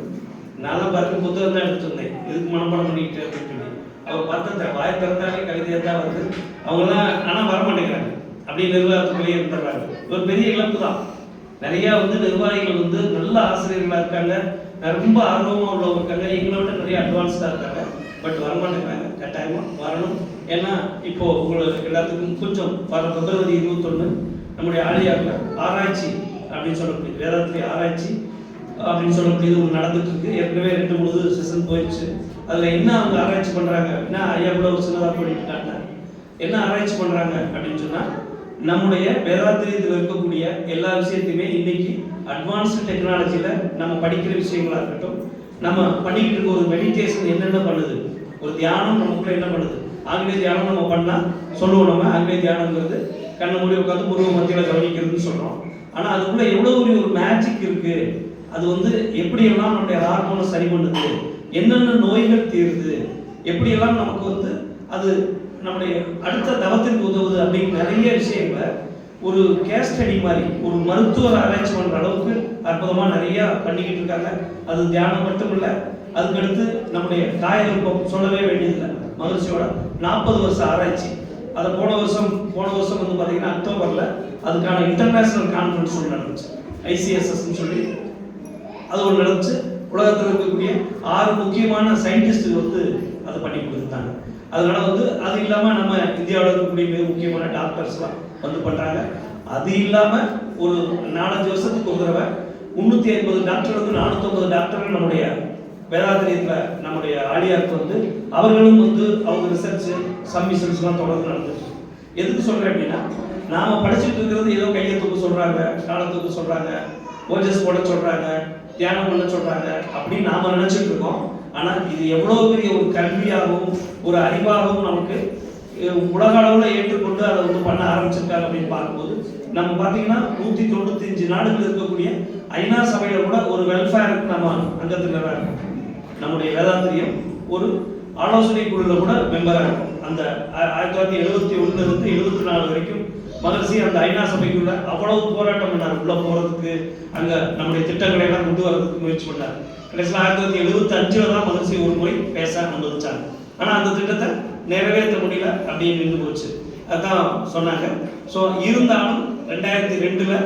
நான் தான் பாருங்க புத்தகம் தான் எடுத்துட்டு வந்தேன், இதுக்கு மனப்பாடம் பண்ணிக்கிட்டு அப்படின்னு சொல்லி. அவர் பார்த்தா வாயை திறந்தாலே கவிதையாக தான் வருது. அவங்களாம் ஆனால் வரமாட்டேங்கிறாங்க, அப்படியே நிர்வாகத்துக்குள்ளேயே இருந்துடுறாங்க. ஒரு பெரிய இழப்பு தான். நிறையா வந்து நிர்வாகிகள் வந்து நல்ல ஆசிரியர்களாக இருக்காங்க, ரொம்ப ஆர்வமாக உள்ளவங்க இருக்காங்க, எங்களை விட நிறைய அட்வான்ஸ்டாக இருக்காங்க. பட் வரமாட்டேங்கிறாங்க. கட்டாயமாக வரணும். ஏன்னா இப்போ உங்களுக்கு எல்லாத்துக்கும் கொஞ்சம் வர பிப்ரவரி 21 நம்முடைய ஆழியாரில் ஆராய்ச்சி அப்படின்னு சொல்லக்கூடியது, வேதாத்திரி ஆராய்ச்சி அப்படின்னு சொல்லக்கூடியது ஒன்று நடந்துட்டு இருக்கு. ஏற்கனவே 2-3 செஷன் போயிடுச்சு. அதில் என்ன அவங்க ஆராய்ச்சி பண்ணுறாங்க அப்படின்னா, ஐயா கூட ஒரு சின்னதாக போயிட்டு என்ன ஆராய்ச்சி பண்ணுறாங்க அப்படின்னு சொன்னால், நம்முடைய வேதாத்திரியத்தில் இருக்கக்கூடிய எல்லா விஷயத்தையுமே இன்னைக்கு அட்வான்ஸ்டு டெக்னாலஜியில் நம்ம படிக்கிற விஷயங்களாக இருக்கட்டும், நம்ம பண்ணிக்கிட்டு இருக்க ஒரு மெடிடேஷன் என்னென்ன பண்ணுது, ஒரு தியானம் நமக்குள்ள என்ன பண்ணுது. ஆங்கிலேய தியானம் நம்ம பண்ணால் சொல்லுவோம், நம்ம ஆங்கிலேய தியானங்கிறது கண்ணை மூடி உட்காந்து பூர்வ மத்தியில் கவனிக்கிறதுன்னு சொல்கிறோம். ஆனால் அதுக்குள்ளே எவ்வளோ ஒரு மேஜிக் இருக்குது. அது வந்து எப்படியெல்லாம் நம்முடைய ஹார்மோனை சரி பண்ணுது, என்னென்ன நோய்கள் தீருது, எப்படியெல்லாம் நமக்கு வந்து அது நம்முடைய அடுத்த தவத்திற்கு உதவுது அப்படின்னு நிறைய விஷயங்களை ஒரு கேஸ் ஸ்டடி மாதிரி ஒரு மருத்துவர் ஆராய்ச்சி பண்ணுற அளவுக்கு அற்புதமாக நிறையா பண்ணிக்கிட்டு இருக்காங்க. அது தியானம் மட்டும் இல்லை, அதுக்கடுத்து நம்முடைய காயகல்பம் சொல்லவே வேண்டியதில்லை. மகிழ்ச்சியோட 40 வருஷ ஆராய்ச்சி. அதை போன வருஷம் வந்து பார்த்தீங்கன்னா அக்டோபரில் அதுக்கான இன்டர்நேஷ்னல் கான்ஃபரன்ஸ் ஒன்று நடந்துச்சு, ICSSன்னு சொல்லி அது ஒன்று நடந்துச்சு. உலகத்தில் இருக்கக்கூடிய 6 முக்கியமான சயின்டிஸ்ட் வந்து அதை பண்ணி கொடுத்துட்டாங்க. அதனால வந்து அது இல்லாமல் நம்ம இந்தியாவில் இருக்கக்கூடிய மிக முக்கியமான டாக்டர்ஸ்லாம் வந்து பண்ணுறாங்க. அது இல்லாமல் ஒரு 4-5 வருஷத்துக்கு ஒரு தடவை 350 டாக்டர் 450 டாக்டர்கள் நம்முடைய வேதாத்திரியத்தில் நம்முடைய ஆழியாருக்கு வந்து அவர்களும் வந்து அவங்க ரிசர்ச்சு சப்மிஷன்ஸ்லாம் தொடர்ந்து நடந்துச்சு. எதுக்கு சொல்கிறேன் அப்படின்னா, நாம் படிச்சுட்டு இருக்கிறது ஏதோ கையை தூக்க சொல்கிறாங்க, காலை தூக்க சொல்கிறாங்க, ஓஜஸ் போட சொல்கிறாங்க, தியானம் பண்ண சொல்கிறாங்க அப்படின்னு நாம் நினச்சிட்டு இருக்கோம். ஆனால் இது எவ்வளோ பெரிய ஒரு கல்வியாகவும் ஒரு அறிவாகவும் நமக்கு உலக அளவில் ஏற்றுக்கொண்டு அதை வந்து பண்ண ஆரம்பிச்சிருக்காங்க அப்படின்னு பார்க்கும்போது, நம்ம பார்த்தீங்கன்னா 195 நாடுகள் இருக்கக்கூடிய ஐநா சபையில் கூட ஒரு வெல்ஃபேருக்கு நம்ம அங்கத்தில் இருக்கோம். நம்முடைய வேதாத்திரியம் ஒரு ஆலோசனை குழுவில் கூட மெம்பராக இருக்கும். அந்த 1971 இருந்து 74 வரைக்கும் மகர்ஷி அந்த ஐநா சபைக்குள்ள அவ்வளவு போராட்டம் பண்ணார். உள்ள போகிறதுக்கு அங்கே நம்முடைய திட்டங்களை எல்லாம் கொண்டு வரதுக்கு முயற்சி பண்ணார். கடைசியில் 1975 தான் மகர்ஷி ஒரு முறை பேச அனுமதிச்சாங்க. ஆனால் அந்த திட்டத்தை நிறைவேற்ற முடியல, அப்படியே நின்று போச்சு. அதுதான் சொன்னாங்க. ஸோ இருந்தாலும் 2002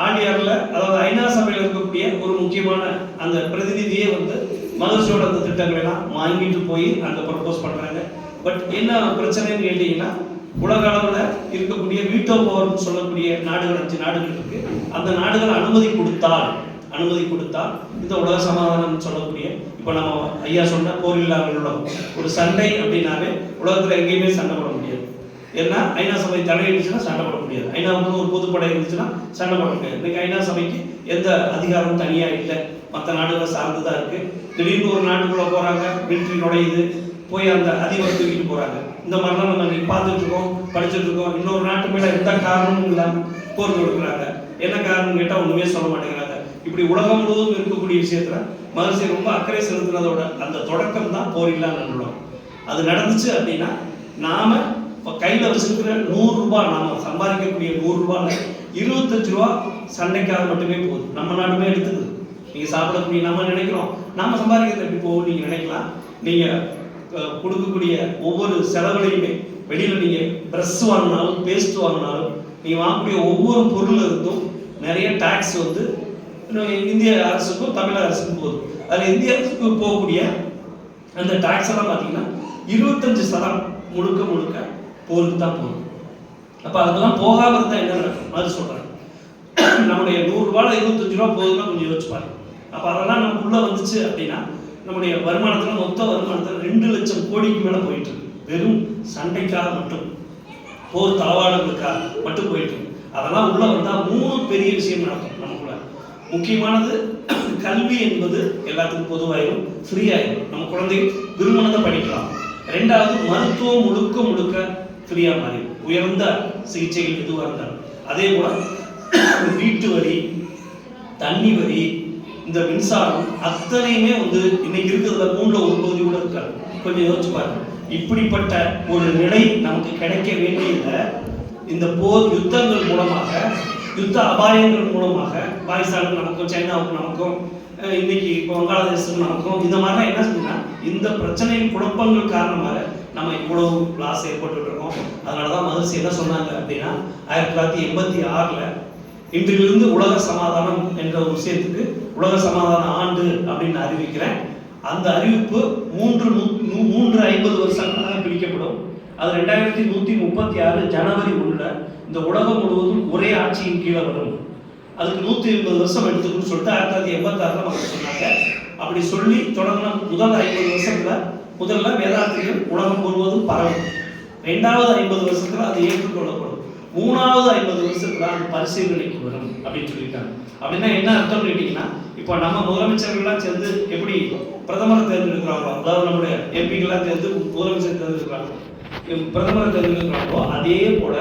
ஆண்டியாரில், அதாவது ஐநா சபையில் இருக்கக்கூடிய ஒரு முக்கியமான அந்த பிரதிநிதியே வந்து மகர்ஷியோட அந்த திட்டங்களை எல்லாம் வாங்கிட்டு போய் அங்கே ப்ரப்போஸ் பண்ணுறாங்க. பட் என்ன பிரச்சனைன்னு கேட்டீங்கன்னா, உலக அளவில் இருக்கக்கூடிய வீட்டோ பவர்னு சொல்லக்கூடிய நாடுகள் 5 நாடுகள் இருக்கு. அந்த நாடுகள் அனுமதி கொடுத்தால் இந்த உலக சமாதானம் சொல்லக்கூடிய, இப்போ நம்ம ஐயா சொன்ன போர் இல்லாத உலகம், ஒரு சண்டை அப்படின்னாவே உலகத்தில் எங்கேயுமே சண்டை போட முடியாது. ஏன்னா ஐநா சபை தலையிடுச்சுன்னா சண்டை போட முடியாது. ஐநாவுக்கு ஒரு பொதுப்படை இருந்துச்சுன்னா சண்டை போட முடியாது. இன்னைக்கு ஐநா சபைக்கு எந்த அதிகாரமும் தனியாக இல்லை, மற்ற நாடுகளை சார்ந்து தான் இருக்குது. திடீர்னு ஒரு நாட்டுக்குள்ளே போகிறாங்க, மிலிட்ரி நுழையுது, போய் அந்த அதிபரை தூக்கிட்டு போகிறாங்க. இந்த மாதிரிலாம் நம்ம இன்னைக்கு பார்த்துட்டு இருக்கோம், படிச்சுட்டு இருக்கோம். இன்னொரு நாட்டு மேலே எந்த காரணமும் இல்லாமல் போர் கொடுக்குறாங்க. என்ன காரணம் கேட்டால் ஒன்றுமே சொல்ல மாட்டேங்கிறாங்க. இப்படி உலகம் முழுவதும் இருக்கக்கூடிய விஷயத்துல மகர்ஷி ரொம்ப அக்கறை செலுத்தினதோட அந்த தொடக்கம் தான் போர் இல்லா நல்லுலகம். அது நடந்துச்சு அப்படின்னா நாம கையில் வச்சிருக்கிற 100 ரூபாய், நாம சம்பாதிக்கக்கூடிய 100 ரூபாய் 25 ரூபா சண்டைக்காக மட்டுமே போகுது. நம்ம நாடுமே எடுத்துக்குது. நீங்க சாப்பிடக்கூடிய நம்ம நினைக்கிறோம் நாம சம்பாதிக்கிறது எப்படி போகும் நீங்க நினைக்கலாம். நீங்க கொடுக்கக்கூடிய ஒவ்வொரு செலவுலையுமே வெளியில நீங்க ட்ரெஸ் வாங்கினாலும் பேஸ்ட் வாங்கினாலும் நீங்க வாங்கக்கூடிய ஒவ்வொரு பொருள் இருந்தும் நிறைய டாக்ஸ் வந்து இந்திய அரசுக்கும் தமிழக அரசுக்கும் போகுது. அதில் இந்திய அரசுக்கு போகக்கூடிய அந்த டாக்ஸ் எல்லாம் பார்த்தீங்கன்னா 25% முழுக்க போருக்கு தான் போகுது. அப்போ அதெல்லாம் போகாமல் இருந்தால் என்ன நடக்கும் அது சொல்கிறேன். நம்முடைய 100 ரூபாயில் 25 ரூபா போகுதுன்னா கொஞ்சம் யோசிச்சுப்பாரு. அப்போ அதெல்லாம் நமக்குள்ளே வந்துச்சு அப்படின்னா நம்முடைய வருமானத்தில் மொத்த வருமானத்தில் 2 லட்சம் கோடிக்கு மேலே போயிட்டு இருக்கு. வெறும் சண்டைக்காக மட்டும், போர் தளவாடங்களுக்காக மட்டும் போயிட்டு இருக்கு. அதெல்லாம் உள்ள வந்தால் 3 பெரிய விஷயம் நடக்கும் நமக்குள்ள. முக்கியமானது கல்வி என்பது எல்லாத்துக்கும் பொதுவாயிரும், ஃப்ரீ ஆயிரும். நம்ம குழந்தைகள் விரும்பினதை படிக்கலாம். 2வது மருத்துவம் முழுக்க ஃப்ரீயாக மாறிடும், உயர்ந்த சிகிச்சைகள் எதுவாக இருந்தாலும். அதே போல வீட்டு வரி, தண்ணி வரி, இந்த மின்சாரம் அத்தனையுமே வந்து இன்னைக்கு இருக்கிறதுல 3ல் 1 பகுதி கூட இருக்காது. கொஞ்சம் யோசிச்சு பாருங்க. இப்படிப்பட்ட ஒரு நிலை நமக்கு கிடைக்க வேண்டியதை இந்த போர் யுத்தங்கள் மூலமாக, யுத்த அபாயங்கள் மூலமாக, பாகிஸ்தானுக்கு நமக்கும் சைனாவுக்கு நமக்கும் இன்னைக்கு இப்போ வங்காளதேசம் நமக்கும் இந்த மாதிரிலாம் என்ன சொன்னா இந்த பிரச்சனையின் குழப்பங்கள் காரணமாக நம்ம இவ்வளவு லாஸ் ஏற்பட்டு இருக்கோம். அதனாலதான் மகர்ஷி என்ன சொன்னாங்க அப்படின்னா 1986 இன்றிலிருந்து உலக சமாதானம் என்ற ஒரு விஷயத்துக்கு உலக சமாதான ஆண்டு அப்படின்னு அறிவிக்கிறேன். அந்த அறிவிப்பு 350 வருஷங்களாக பிடிக்கப்படும். அது 2136 ஜனவரி 1 இந்த உலகம் முழுவதும் ஒரே ஆட்சியின் கீழே வரும். அதுக்கு 180 வருஷம் எடுத்துக்கணும்னு சொல்லிட்டு 1986 மக்கள் சொன்னாங்க. அப்படி சொல்லி தொடங்கின முதல் 50 வருஷத்துல முதல்ல வேதாந்திகள் உலகம் முழுவதும் பரவும். 2வது 50 வருஷத்துல அது ஏற்றுக்கொள்ளப்படும். 3வது 50 வருஷத்துல அது பரிசீலனைக்கு வரும் அப்படின்னு சொல்லியிருக்காங்க. அப்படின்னா என்ன அர்த்தம் கேட்டீங்கன்னா, இப்போ நம்ம முதலமைச்சர்கள்லாம் சேர்ந்து எப்படி பிரதமரை தேர்ந்தெடுக்கிறாங்களோ, அதாவது நம்முடைய எம்பிக்கெல்லாம் சேர்ந்து முதலமைச்சர் தேர்ந்தெடுக்கிறாங்க, பிரதமரை தேர்ந்தெடுக்கிறாங்களோ, அதே போல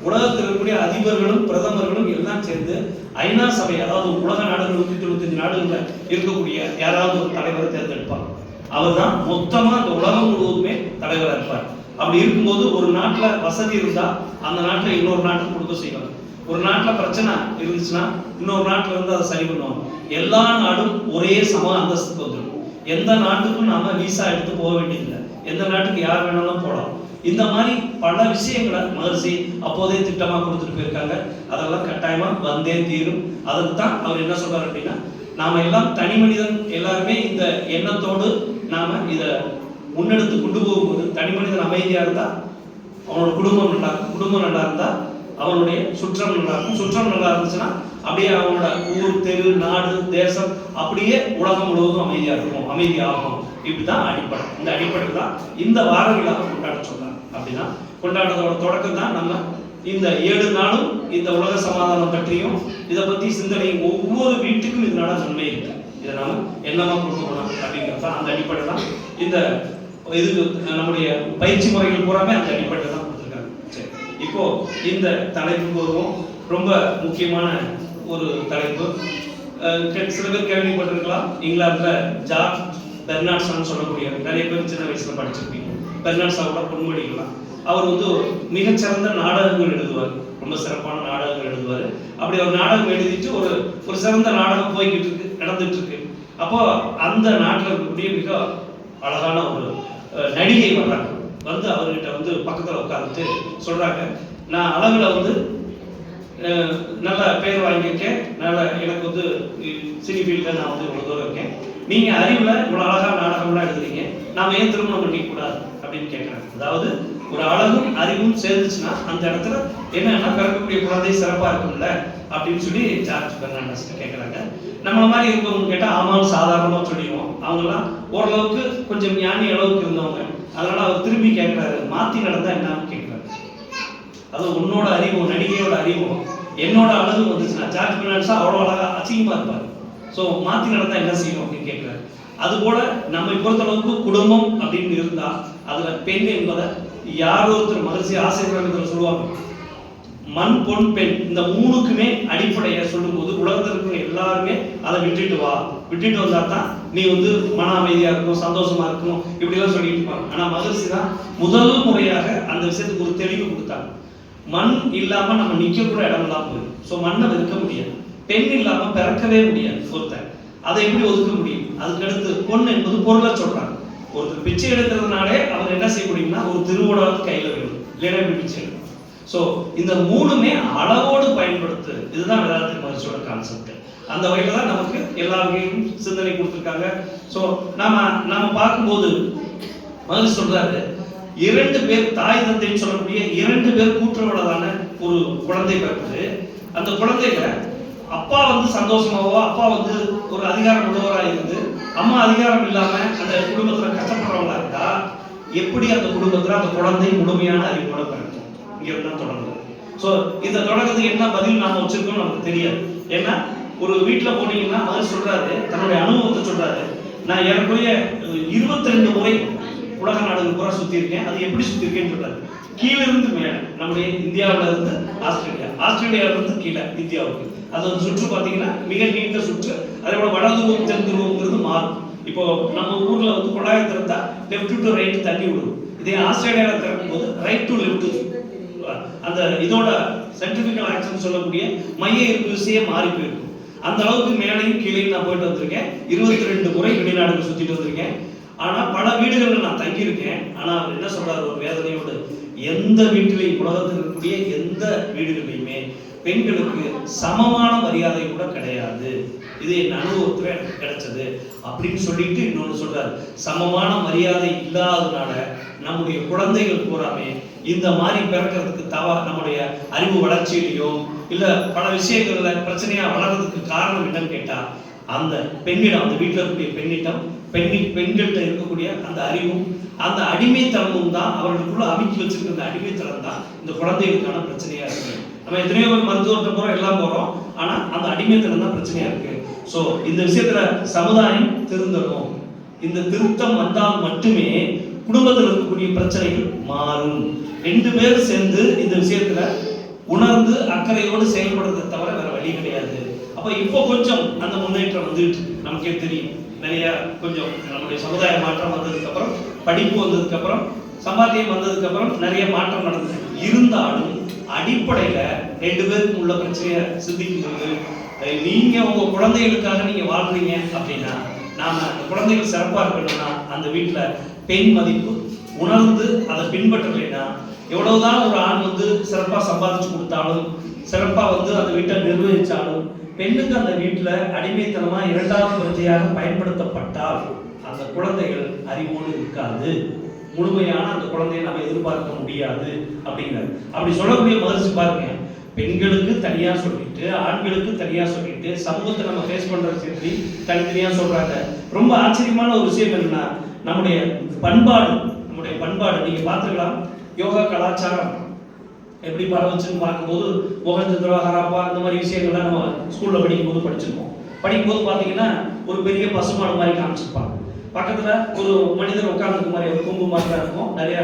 உலகத்தில் இருக்கக்கூடிய அதிபர்களும் பிரதமர்களும் எல்லாம் சேர்ந்து ஐநா சபை, அதாவது உலக நாடுகள் 195 நாடுகளில் இருக்கக்கூடிய யாராவது ஒரு தலைவரை தேர்ந்தெடுப்பாங்க. அவர் தான் மொத்தமாக அந்த உலகம் முழுவதுமே தலைவராக இருப்பார். அப்படி இருக்கும்போது ஒரு நாட்டில் வசதி இருந்தால் அந்த நாட்டில் இன்னொரு நாட்டுக்கு கொடுக்க செய்வாங்க. ஒரு நாட்டில் பிரச்சனை இருந்துச்சுன்னா இன்னொரு நாட்டில் இருந்து அதை சரி பண்ணுவாங்க. எல்லா நாடும் ஒரே சம அந்தஸ்துக்கு வந்துடும். எந்த நாட்டுக்கும் நாம விசா எடுத்து போக வேண்டியதில்லை. எந்த நாட்டுக்கு யார் வேணாலும் போகலாம். இந்த மாதிரி பல விஷயங்களை மகர்ஷி அப்போதே திட்டமாக கொடுத்துட்டு போயிருக்காங்க. அதெல்லாம் கட்டாயமா வந்தே தீரும். அதுக்கு தான் அவர் என்ன சொல்றாரு அப்படின்னா, நாம எல்லாம் தனி மனிதன் எல்லாருமே இந்த எண்ணத்தோடு நாம இதை முன்னெடுத்து கொண்டு போகும்போது, தனி மனிதன் அமைதியா இருந்தா அவனோட குடும்பம் நல்லா இருக்கும், குடும்பம் நல்லா இருந்தா அவனுடைய சுற்றம் நல்லா இருக்கும், சுற்றம் நல்லா இருந்துச்சுன்னா அப்படியே அவனோட ஊர், தெரு, நாடு, தேசம் அப்படியே உலகம் முழுவதும் அமைதியா இருக்கும், அமைதியாகும். இப்படிதான் அடிப்படை. இந்த அடிப்படையில் தான் இந்த வார விழாவை கொண்டாட சொல்றாங்க. அப்படின்னா கொண்டாடுறதோட தொடக்கம் தான் நம்ம இந்த 7 நாளும் இந்த உலக சமாதானம் பற்றியும் இதை பத்தி சிந்தனையும் ஒவ்வொரு வீட்டுக்கும் இதனால நன்மை இருக்கு. இதை நாம என்னமா கொண்டு போனோம் அப்படிங்கிறது தான். அந்த அடிப்படை தான் இந்த இதுக்கு நம்முடைய பயிற்சி முறைகள் பூராமே அந்த அடிப்படை தான் கொடுத்துருக்காங்க. சரி, இப்போ இந்த தலைப்புக்கு வருவோம். ரொம்ப முக்கியமான ஒரு தலைப்பு. சில பேர் கேள்விப்பட்டிருக்கலாம், இங்கிலாந்துல ஜார்ஜ் பெர்னாட்ஷான்னு சொல்லக்கூடிய, நிறைய பேர் சின்ன வயசுல படிச்சிருப்பீங்க. பெர்னாட்ஷாவோட பொன்மொழிகள்லாம். அவர் வந்து மிகச்சிறந்த நாடகங்கள் எழுதுவார், ரொம்ப சிறப்பான நாடகங்கள் எழுதுவார். அப்படி ஒரு நாடகம் எழுதிட்டு ஒரு சிறந்த நாடகம் போய்கிட்டு இருக்கு, நடந்துட்டு இருக்கு. அப்போ அந்த நாட்டில் இருக்கக்கூடிய மிக அழகான ஒரு நடிகை வர்றாங்க. வந்து அவர்கிட்ட வந்து பக்கத்தில் உட்காந்துட்டு சொல்றாங்க, நான் அழகுல வந்து நல்ல பேர் வாங்கியிருக்கேன், நல்ல எனக்கு வந்து சினி ஃபீல்டில் நான் வந்து இவ்வளோ தூரம் இருக்கேன், நீங்கள் அறிவில் இவ்வளோ அழகாக நாடகம்லாம் எழுதுறீங்க, நாம் ஏன் திருமணம் பண்ணிக்கூடாது அப்படின்னு கேட்குறாங்க. அதாவது ஒரு அழகும் அறிவும் சேர்ந்துச்சுன்னா அந்த இடத்துல என்னன்னா பிறக்கக்கூடிய குழந்தை சிறப்பாக இருக்கும்ல அப்படின்னு சொல்லி ஜார்ஜ் பெர்னாண்டஸ் கேட்குறாங்க. நம்மள மாதிரி இருக்கவங்க கேட்டால் ஆமாம் சாதாரணமாக சொல்லிடுவோம். அவங்கெல்லாம் ஓரளவுக்கு கொஞ்சம் ஞானி அளவுக்கு இருந்தவங்க. அதனால அவர் திரும்பி கேட்குறாரு, மாற்றி நடந்தால் என்னன்னு கேட்குறாரு. அது உன்னோட அறிவும் நடிகையோட அறிவும் என்னோட அழகு வந்துச்சுன்னா ஜார்ஜ் பெர்னாண்டோ அவ்வளோ அழகா அசிங்கமா இருப்பார். ஸோ மாற்றி நடந்தா என்ன செய்யும் அப்படின்னு கேட்குறாரு. அதுபோல நம்மை பொறுத்தளவுக்கு குடும்பம் அப்படின்னு இருந்தா அதுல பெண் என்பதை யாரோ ஒருத்தர் மகிழ்ச்சி ஆசைப்படுறதுல சொல்லுவாங்க. மண் பொன் பெண் இந்த மூணுக்குமே அடிப்படையை சொல்லும்போது உலகத்தில் இருக்கிற எல்லாருமே அதை விட்டுட்டு வா, விட்டுட்டு வந்தா தான் நீ வந்து மன அமைதியா இருக்கும், சந்தோஷமா இருக்கும், இப்படிலாம் சொல்லிட்டு இருப்பாங்க. ஆனா மகிழ்ச்சி தான் முதல் முறையாக அந்த விஷயத்துக்கு ஒரு தெளிவு கொடுத்தாங்க. மண் இல்லாம நம்ம நிக்க கூட இடம்லாம் போயிடும். ஸோ மண்ணை வெறுக்க முடியாது. பெண் இல்லாம பிறக்கவே முடியாது ஒருத்தர். அதை எப்படி ஒதுக்க முடியும்? அதுக்கு அடுத்து பொன் என்பது பொருளை சொல்றாங்க. ஒருத்தர் பிச்சை எடுக்கிறதுனாலே அவர் என்ன செய்ய முடியும்னா ஒரு திருவோடாவது கையில வேணும், இல்லைன்னா எப்படி பிச்சை எடுக்கணும். ஸோ இந்த மூணுமே அளவோடு பயன்படுத்து. இதுதான் வேதாந்த மகிழ்ச்சியோட கான்செப்ட். அந்த வகையில தான் நமக்கு எல்லா வகையும் சிந்தனை கொடுத்துருக்காங்க. ஸோ நாம பார்க்கும்போது மகிழ்ச்சி சொல்றாரு, 2 பேர் தாய் தந்தைன்னு சொல்லக்கூடிய 2 பேர் கூட்டுறவுள்ளதான ஒரு குழந்தை பிறக்குது. அந்த குழந்தைகளை அப்பா வந்து சந்தோஷமாவோ, அப்பா வந்து ஒரு அதிகாரம் உள்ளவராக இருந்து அம்மா அதிகாரம் இல்லாம அந்த குடும்பத்துல கஷ்டப்படுறவங்களா இருந்தா எப்படி அந்த குடும்பத்துல அந்த குழந்தை முழுமையான அறிவோட பிறக்கும்? இங்க தான் தொடங்குது. ஸோ இந்த தொடக்கத்துக்கு என்ன பதில் நாம வச்சிருக்கோம் நமக்கு தெரியாது. ஏன்னா ஒரு வீட்டுல போனீங்கன்னா அவர் சொல்றாரு, தன்னுடைய அனுபவத்தை சொல்றாரு, நான் ஏறக்குறைய 22 முறை உலக நாடுகள் பூரா சுத்தி இருக்கேன். அது எப்படி சுத்தி இருக்கேன்னு சொல்றாரு. கீழே இருந்து மேல, நம்முடைய இந்தியாவில இருந்து ஆஸ்திரேலியா, ஆஸ்திரேலியாவில இருந்து கீழே இந்தியாவுக்கு. அது ஒரு சுற்று பார்த்தீங்கன்னா மிக நீண்ட சுற்று. அதே போல வடதுருவம் தென்துருவங்கிறது மாறும். இப்போ நம்ம ஊர்ல வந்து குழாயை திறந்தா லெஃப்ட் டு ரைட் தண்ணி விடும். இதே ஆஸ்திரேலியாவில் திறக்கும் போது ரைட் டு லெஃப்ட், அந்த இதோட சென்ட்ரிஃபிகல் ஆக்ஷன் சொல்லக்கூடிய மைய ஈர்ப்பு விசையே மாறி போயிருக்கும். அந்த அளவுக்கு மேலையும் கீழையும் நான் போயிட்டு வந்திருக்கேன். 22 முறை வெளிநாடுகள் சுத்திட்டு வந்திருக்கேன். ஆனா பல வீடுகளில் நான் தங்கியிருக்கேன். ஆனா அவர் என்ன சொல்றாரு ஒரு வேதனையோடு, எந்த வீட்டிலையும் உலகத்தில் இருக்கக்கூடிய எந்த வீடுகளிலுமே பெண்களுக்கு சமமான மரியாதை கூட கிடையாது. இது என் அனுபவத்துல எனக்கு கிடைச்சது அப்படின்னு சொல்லிட்டு இன்னொன்னு சொல்றாரு, சமமான மரியாதை இல்லாததுனால நம்முடைய குழந்தைகள் பூராமே இந்த மாதிரி பிறக்கிறதுக்கு நம்முடைய அறிவு வளர்ச்சியிலையோ இல்ல பல விஷயங்கள்ல பிரச்சனையா வளர்றதுக்கு காரணம் என்னன்னு கேட்டா அந்த பெண்ணிடம், அந்த வீட்டில் இருக்கக்கூடிய பெண்கள்கிட்ட இருக்கக்கூடிய அந்த அறிவும் அந்த அடிமைத்தனமும் தான், அவர்களுக்குள்ள அமைக்கி வச்சிருக்கிற அந்த அடிமைத்தனம் தான் இந்த குழந்தைகளுக்கான பிரச்சனையா இருக்கு. நம்ம எத்தனையோ பேர் மருத்துவர்கிட்ட போறோம், எல்லாம் போறோம், ஆனா அந்த அடிமைத்தனம் தான் பிரச்சனையா இருக்கு. ஸோ இந்த விஷயத்துல சமுதாயம் திருந்தணும். இந்த திருத்தம் வந்தால் மட்டுமே குடும்பத்தில் இருக்கக்கூடிய பிரச்சனைகள் மாறும். 2 பேர் சேர்ந்து இந்த விஷயத்துல உணர்ந்து அக்கறையோடு செயல்படுறதை தவிர வேற வழி கிடையாது. அப்ப இப்போ கொஞ்சம் அந்த முன்னேற்றம் வந்துட்டு நமக்கே தெரியும். நிறைய கொஞ்சம் நம்முடைய சமுதாய மாற்றம் வந்ததுக்கு அப்புறம், படிப்பு வந்ததுக்கு அப்புறம், சம்பாத்தியம் வந்ததுக்கு அப்புறம் நிறைய மாற்றம் நடந்தது. இருந்தாலும் அடிப்படையில 2 பேருக்கும் உள்ள பிரச்சனையை சிந்திக்கும்போது, நீங்க உங்க குழந்தைகளுக்காக நீங்க வாழ்றீங்க அப்படின்னா, நாம அந்த குழந்தைகள் சிறப்பா இருக்கணும்னா அந்த வீட்டுல பெண் மதிப்பு உணர்ந்து அதை பின்பற்றலைன்னா, எவ்வளவுதான் ஒரு ஆண் வந்து சிறப்பா சம்பாதிச்சு கொடுத்தாலும், சிறப்பா வந்து அந்த வீட்டை நிர்வகிச்சாலும், பெண்ணுக்கு அந்த வீட்டுல அடிமைத்தனமா 2வது பிரஜையாக பயன்படுத்தப்பட்டால் அந்த குழந்தைகள் அறிவோடு இருக்காது. முழுமையான அந்த குழந்தையை நம்ம எதிர்பார்க்க முடியாது அப்படிங்கிறது. அப்படி சொல்லக்கூடிய மகிழ்ச்சி பாருங்க, பெண்களுக்கு தனியா சொல்லிட்டு ஆண்களுக்கு தனியா சொல்லிட்டு சமூகத்தை நம்ம ஃபேஸ் பண்ற சரி தனித்தனியா சொல்றாங்க. ரொம்ப ஆச்சரியமான ஒரு விஷயம் என்னன்னா, நம்முடைய பண்பாடு நீங்க பார்த்துக்கலாம். யோகா கலாச்சாரம் எப்படி பரவச்சுன்னு பார்க்கும்போது மொஹஞ்சதாரோ, ஹராப்பா இந்த மாதிரி விஷயங்கள்லாம் நம்ம ஸ்கூல்ல படிக்கும்போது பார்த்தீங்கன்னா ஒரு பெரிய பசுமாடு மாதிரி காமிச்சிருப்பாங்க. பக்கத்துல ஒரு மனிதர் உட்கார்ந்துருக்க மாதிரி ஒரு கொம்பு மாதிரி இருக்கும், நிறைய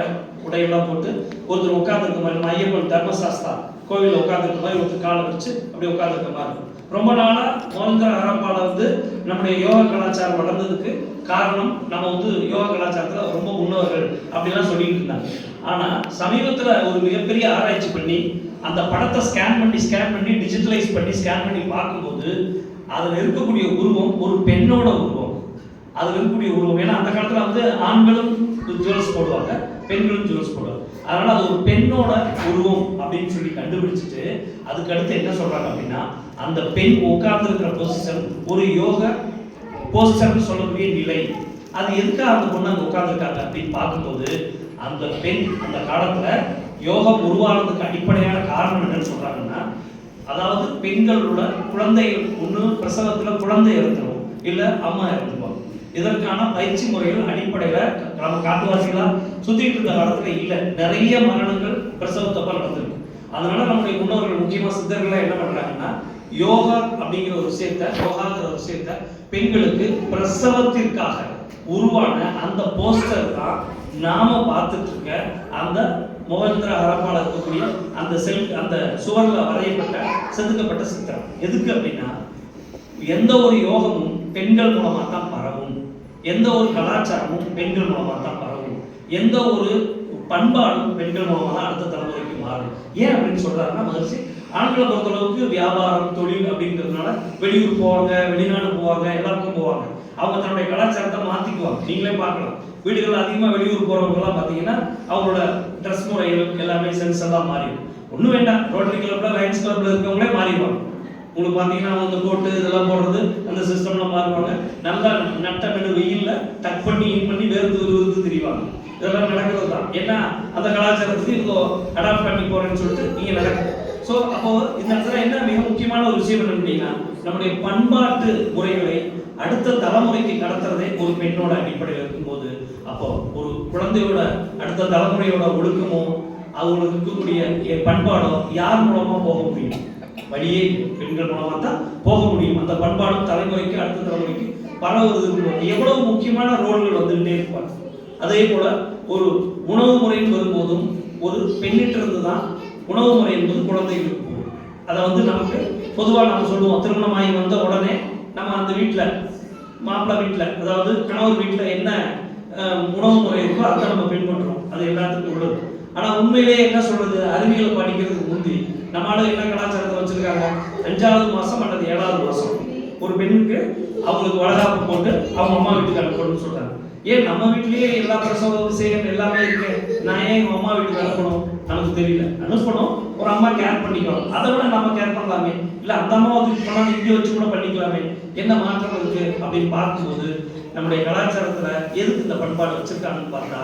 உடையெல்லாம் போட்டு ஒருத்தர் உட்கார்ந்துருக்க மாதிரி, ஐயப்பன் தர்மசாஸ்தா கோவிலில் உட்கார்ந்துருக்க மாதிரி ஒருத்தர் காலை வச்சு அப்படி உட்கார்ந்துருக்க மாதிரி இருக்கும். ரொம்ப நாளா மொஹஞ்சதாரோ ஹராப்பால வந்து நம்முடைய யோகா கலாச்சாரம் வளர்ந்ததுக்கு காரணம் நம்ம வந்து யோகா கலாச்சாரத்துல ரொம்ப முன்னோர்கள் அப்படிலாம் சொல்லிட்டு இருந்தாங்க. ஆனா சமீபத்துல ஒரு மிகப்பெரிய ஆராய்ச்சி பண்ணி அந்த படத்தை ஸ்கேன் பண்ணி டிஜிட்டலைஸ் பண்ணி பார்க்கும்போது அதுல இருக்கக்கூடிய உருவம் ஒரு பெண்ணோட உருவம். அதுல இருக்கக்கூடிய உருவம், ஏன்னா அந்த காலத்துல வந்து ஆண்களும் ஜுவல்ஸ் போடுவாங்க, பெண்களும் ஜுவல்ஸ் போடுவாங்க. அதனால அது ஒரு பெண்ணோட உருவம் அப்படின்னு சொல்லி கண்டுபிடிச்சிட்டு அதுக்கு அடுத்து என்ன சொல்றாங்க அப்படின்னா, அந்த பெண் உட்கார்ந்து இருக்கிற பொசிஷன் ஒரு யோக போஸ்டர்னு சொல்லக்கூடிய நிலை. அது எதுக்காக அந்த பொண்ணு அங்க உட்கார்ந்துருக்காங்க அப்படின்னு பார்க்கும்போது, அந்த பெண் அந்த காலத்துல யோகம் உருவானதுக்கு அடிப்படையான காரணம் என்னன்னு சொல்றாங்கன்னா, அதாவது பெண்களோட குழந்தைகள் ஒண்ணு பிரசவத்துல குழந்தை இறந்துடும், இல்ல அம்மா இறந்துருவாங்க. இதற்கான பயிற்சி முறைகள் அடிப்படையில நம்ம காட்டுவாசிகளா சுத்திட்டு இருந்த காலத்துல இல்ல, நிறைய மரணங்கள் பிரசவத்தப்ப நடந்திருக்கு. அதனால நம்முடைய முன்னோர்கள் முக்கியமாக சித்தர்கள் என்ன பண்றாங்கன்னா யோகா அப்படிங்கிற ஒரு யோகாங்கிற ஒரு விஷயத்த பெண்களுக்கு பிரசவத்திற்காக உருவான அந்த போஸ்டர் தான் நாம பார்த்துட்டு இருக்க அந்த மோகேந்திர ஹரப்பால இருக்கக்கூடிய அந்த சுவர்ல வரையப்பட்ட செதுக்கப்பட்ட சித்திரம். எதுக்கு அப்படின்னா எந்த ஒரு யோகமும் பெண்கள் மூலமா தான் பரவும், எந்த ஒரு கலாச்சாரமும் பெண்கள் மூலமா தான் பரவும், எந்த ஒரு பண்பாடும் பெண்கள் மூலமா தான் அடுத்த தலைமுறைக்கு மாறும். ஏன் அப்படின்னு சொல்றாருன்னா மகர்ஷி ஆண்களை பொறுத்தளவுக்கு வியாபாரம் தொழில் அப்படிங்கிறதுனால வெளியூர் போவாங்க, வெளிநாடு போவாங்க, எல்லாருக்கும் போவாங்க. அவங்க தன்னுடைய கலாச்சாரத்தை மாத்திக்குவாங்க. நீங்களே பார்க்கலாம், வீடுகள் அதிகமாக வெளியூர் போறவங்கலாம் பார்த்தீங்கன்னா அவங்களோட ட்ரெஸ் முறைகள் எல்லாமே சென்ஸ் எல்லாம் மாறிடும். ஒன்றும் வேண்டாம், ரோட்டரி கிளப்ல லயன்ஸ் கிளப்ல இருக்கவங்களே மாறிடுவாங்க. உங்களுக்கு பார்த்தீங்கன்னா அந்த கோட்டு இதெல்லாம் போடுறது அந்த சிஸ்டம்லாம் மாறுவாங்க. நல்லா நட்ட நடு வெயில்ல டக் பண்ணி இன் பண்ணி வேர்த்து தெரிவாங்க. இதெல்லாம் நடக்கிறது தான். ஏன்னா அந்த கலாச்சாரத்துக்கு இப்போ அடாப்ட் பண்ணி போறேன்னு சொல்லிட்டு நீங்க நடக்கும். ஸோ அப்போ இந்த இடத்துல என்ன மிக முக்கியமான ஒரு விஷயம் என்ன அப்படின்னா நம்முடைய பண்பாட்டு முறைகளை அடுத்த தலைமுறைக்கு கடத்துறதே ஒரு பெண்ணோட அடிப்படையில் இருக்கும்போது அப்போ ஒரு குழந்தையோட அடுத்த தலைமுறையோட ஒழுக்கமோ அவங்களுக்கு இருக்கக்கூடிய பண்பாடோ யார் மூலமா போக முடியும்? வழியே பெண்கள் மூலமா தான் போக முடியும். அந்த பண்பாடும் தலைமுறைக்கு அடுத்த தலைமுறைக்கு பரவுவதற்கு எவ்வளவு முக்கியமான ரோல்கள் வந்துகிட்டே இருப்பாங்க. அதே போல ஒரு உணவு முறைன்னு வரும்போதும் ஒரு பெண்ணிட்டிருந்து தான் உணவு முறை என்பது குழந்தைகளுக்கு போகும். அதை நமக்கு பொதுவாக நம்ம சொல்லுவோம், திருமணமாகி வந்த உடனே நம்ம அந்த வீட்டில் மாப்பிள்ளை வீட்டில் அதாவது கணவர் வீட்டில் என்ன உணவு முறை இருக்கோ அதை நம்ம பின்பற்றுறோம். அது எல்லாத்துக்கும் உள்ளது. ஆனால் உண்மையிலேயே என்ன சொல்றது, அறிவியலை படிக்கிறதுக்கு முந்தி நம்மளால என்ன கலாச்சாரத்தை வச்சிருக்காங்க, 5வது மாதம் அல்லது 7வது மாதம் ஒரு பெண்ணுக்கு அவங்களுக்கு வளகாப்பு போட்டு அவங்க அம்மா வீட்டுக்கு அனுப்பணும்னு சொல்றாங்க. ஏன் நம்ம வீட்லயே எல்லா பிரசவ விஷயம் எல்லாமே இருக்கு, நான் ஏன் எங்க அம்மா வீட்டுக்கு அனுப்பணும்? நமக்கு தெரியல. அனுப்பணும், ஒரு அம்மா கேர் பண்ணிக்கணும். அதை விட நம்ம கேர் பண்ணலாமே, இல்ல அந்த அம்மா வந்து பண்ணாலும் இங்கே வச்சு கூட பண்ணிக்கலாமே, என்ன மாற்றம் இருக்கு அப்படின்னு பார்க்கும்போது நம்முடைய கலாச்சாரத்துல எதுக்கு இந்த பண்பாடு வச்சிருக்காங்கன்னு பார்த்தா,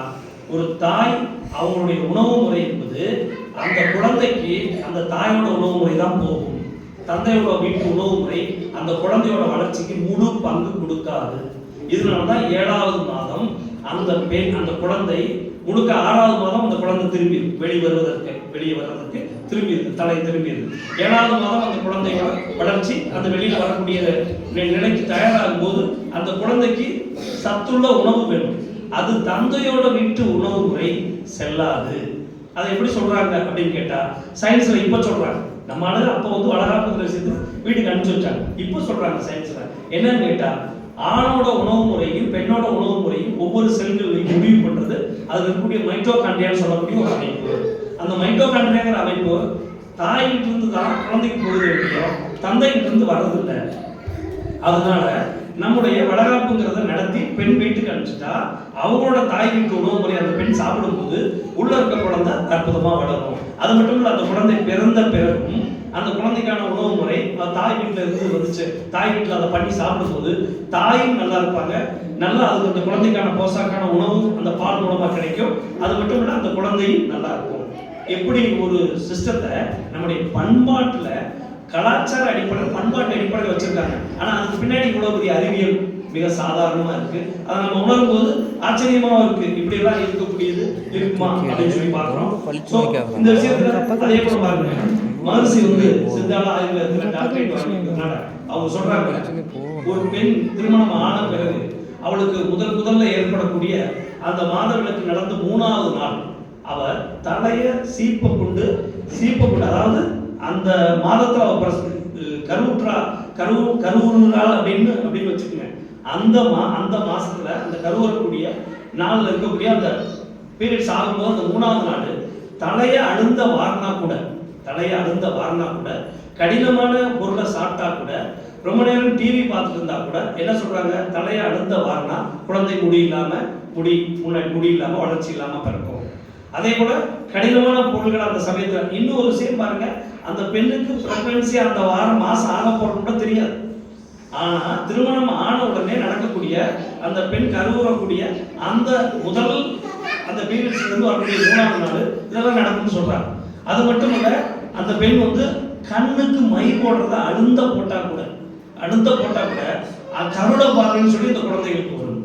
ஒரு தாய் அவங்களுடைய உணவு முறை என்பது அந்த குழந்தைக்கு அந்த தாயோட உணவு முறை தான் போகும். தந்தையோட வீட்டு உணவு முறை அந்த குழந்தையோட வளர்ச்சிக்கு முழு பங்கு கொடுக்காது. இதனாலதான் 7வது மாதம் அந்த பெண் அந்த குழந்தை முழுக்க 6வது மாதம் அந்த குழந்தை திரும்பி வெளியே வர்றதுக்கு திரும்பி தலை திரும்பியது. 7வது மாதம் அந்த குழந்தையோட வளர்ச்சி அந்த வெளியில வரக்கூடிய நிலைக்கு தயாராகும் போது அந்த குழந்தைக்கு சத்துள்ள உணவு வேணும். அது தந்தையோட வீட்டு உணவு முறை செல்லாது. அதை எப்படி சொல்றாங்க அப்படின்னு கேட்டா, சயின்ஸ்ல இப்ப சொல்றாங்க. நம்ம ஆளு அப்போ வளகாப்புங்கிற விஷயத்தை வீட்டுக்கு அனுப்பிச்சு வச்சாங்க. இப்போ சொல்றாங்க சயின்ஸ்ல என்னன்னு கேட்டா, ஆணோட உணவு முறையும் பெண்ணோட உணவு முறையும் ஒவ்வொரு செல்களையும் முடிவு பண்றது அதுல இருக்கக்கூடிய மைட்டோகாண்ட்ரியான்னு சொல்லக்கூடிய ஒரு அமைப்பு. அந்த மைட்டோகாண்ட்ரியாங்கிற அமைப்பு தாய்கிட்ட இருந்து தான் குழந்தைக்கு போகுது இல்லையோ, தந்தைகிட்ட இருந்து வர்றதில்லை. அதனால நம்முடைய வளகாப்புங்கிறத நடத்தி பெண் வீட்டுக்கு அனுப்பிச்சுட்டா அவங்களோட தாய் வீட்டு உணவு முறை அந்த பெண் சாப்பிடும்போது உள்ள இருக்க குழந்தை அற்புதமா வளரும். அது மட்டும் இல்ல, அந்த குழந்தை பிறந்த பிறகும் அந்த குழந்தைக்கான உணவு முறை தாய் வீட்டுல இருந்து வந்துச்சு. தாய் வீட்டுல அதை பண்ணி சாப்பிடும்போது தாயும் நல்லா இருப்பாங்க, நல்லா அதுக்கு அந்த குழந்தைக்கான போஷாக்கான உணவும் அந்த பால் மூலமா கிடைக்கும். அது மட்டும் இல்ல, அந்த குழந்தையும் நல்லா இருக்கும். எப்படி ஒரு சிஸ்டத்தை நம்முடைய பண்பாட்டுல கலாச்சார அடிப்படையில் பண்பாட்டு அடிப்படையில் வச்சிருக்காங்க. ஆனா அதுக்கு பின்னாடி இவ்வளவு பெரிய அறிவியல் மிக சாதாரணமா இருக்கு. அதை நம்ம உணரும் போது ஆச்சரியமாவும் இருக்கு. இப்படி எல்லாம் இருக்கக்கூடியது இருக்குமா அப்படின்னு சொல்லி பாக்குறோம். இந்த விஷயத்துல அதே போல பாருங்க, மகர்ஷி சித்தாள ஆயுர்வேதத்துல டாக்டரேட் வாங்கினால அவங்க சொல்றாங்க, ஒரு பெண் திருமணம் ஆன பிறகு அவளுக்கு முதல்ல ஏற்படக்கூடிய அந்த மாதவிலக்கு நடந்து 3வது நாள் அவ தலைய சீப்ப கொண்டு அதாவது அந்த மாதத்துல அவ கருவுறாள் அப்படின்னு வச்சுக்கோங்க. அந்த மாசத்துல அந்த கருவறக்கூடிய நாள்ல இருக்கக்கூடிய அந்த பீரியட்ஸ் ஆகும்போது அந்த 3வது நாள் தலைய அழுந்த வாரினா கூட கடினமான பொருளை சாப்பிட்டா கூட ரொம்ப நேரம் டிவி பார்த்துட்டு இருந்தா கூட என்ன சொல்றாங்க, தலைய அழுந்த வாரினா குழந்தை முடி இல்லாம வளர்ச்சி இல்லாம பிறக்கும். அதே போல கடினமான பொருள்கள் அந்த சமயத்துல இன்னொரு விஷயம் பாருங்க, அந்த பெண்ணுக்கு பிரெக்னன்சி அந்த மாசம் ஆக போறது கூட தெரியாது. ஆனா திருமணம் ஆன உடனே நடக்கக்கூடிய அந்த பெண் கருவுறக்கூடிய அந்த முதல் அந்த பீரியட்ஸ்ல இருந்து வரக்கூடிய 3வது நாள் இதெல்லாம் நடக்கும்னு சொல்றாங்க. அது மட்டும் இல்ல, அந்த பெண் கண்ணுக்கு மை போடுறத அழுந்த போட்டா கூட கருட பார்வைன்னு சொல்லி இந்த குழந்தைகளுக்கு வரும்.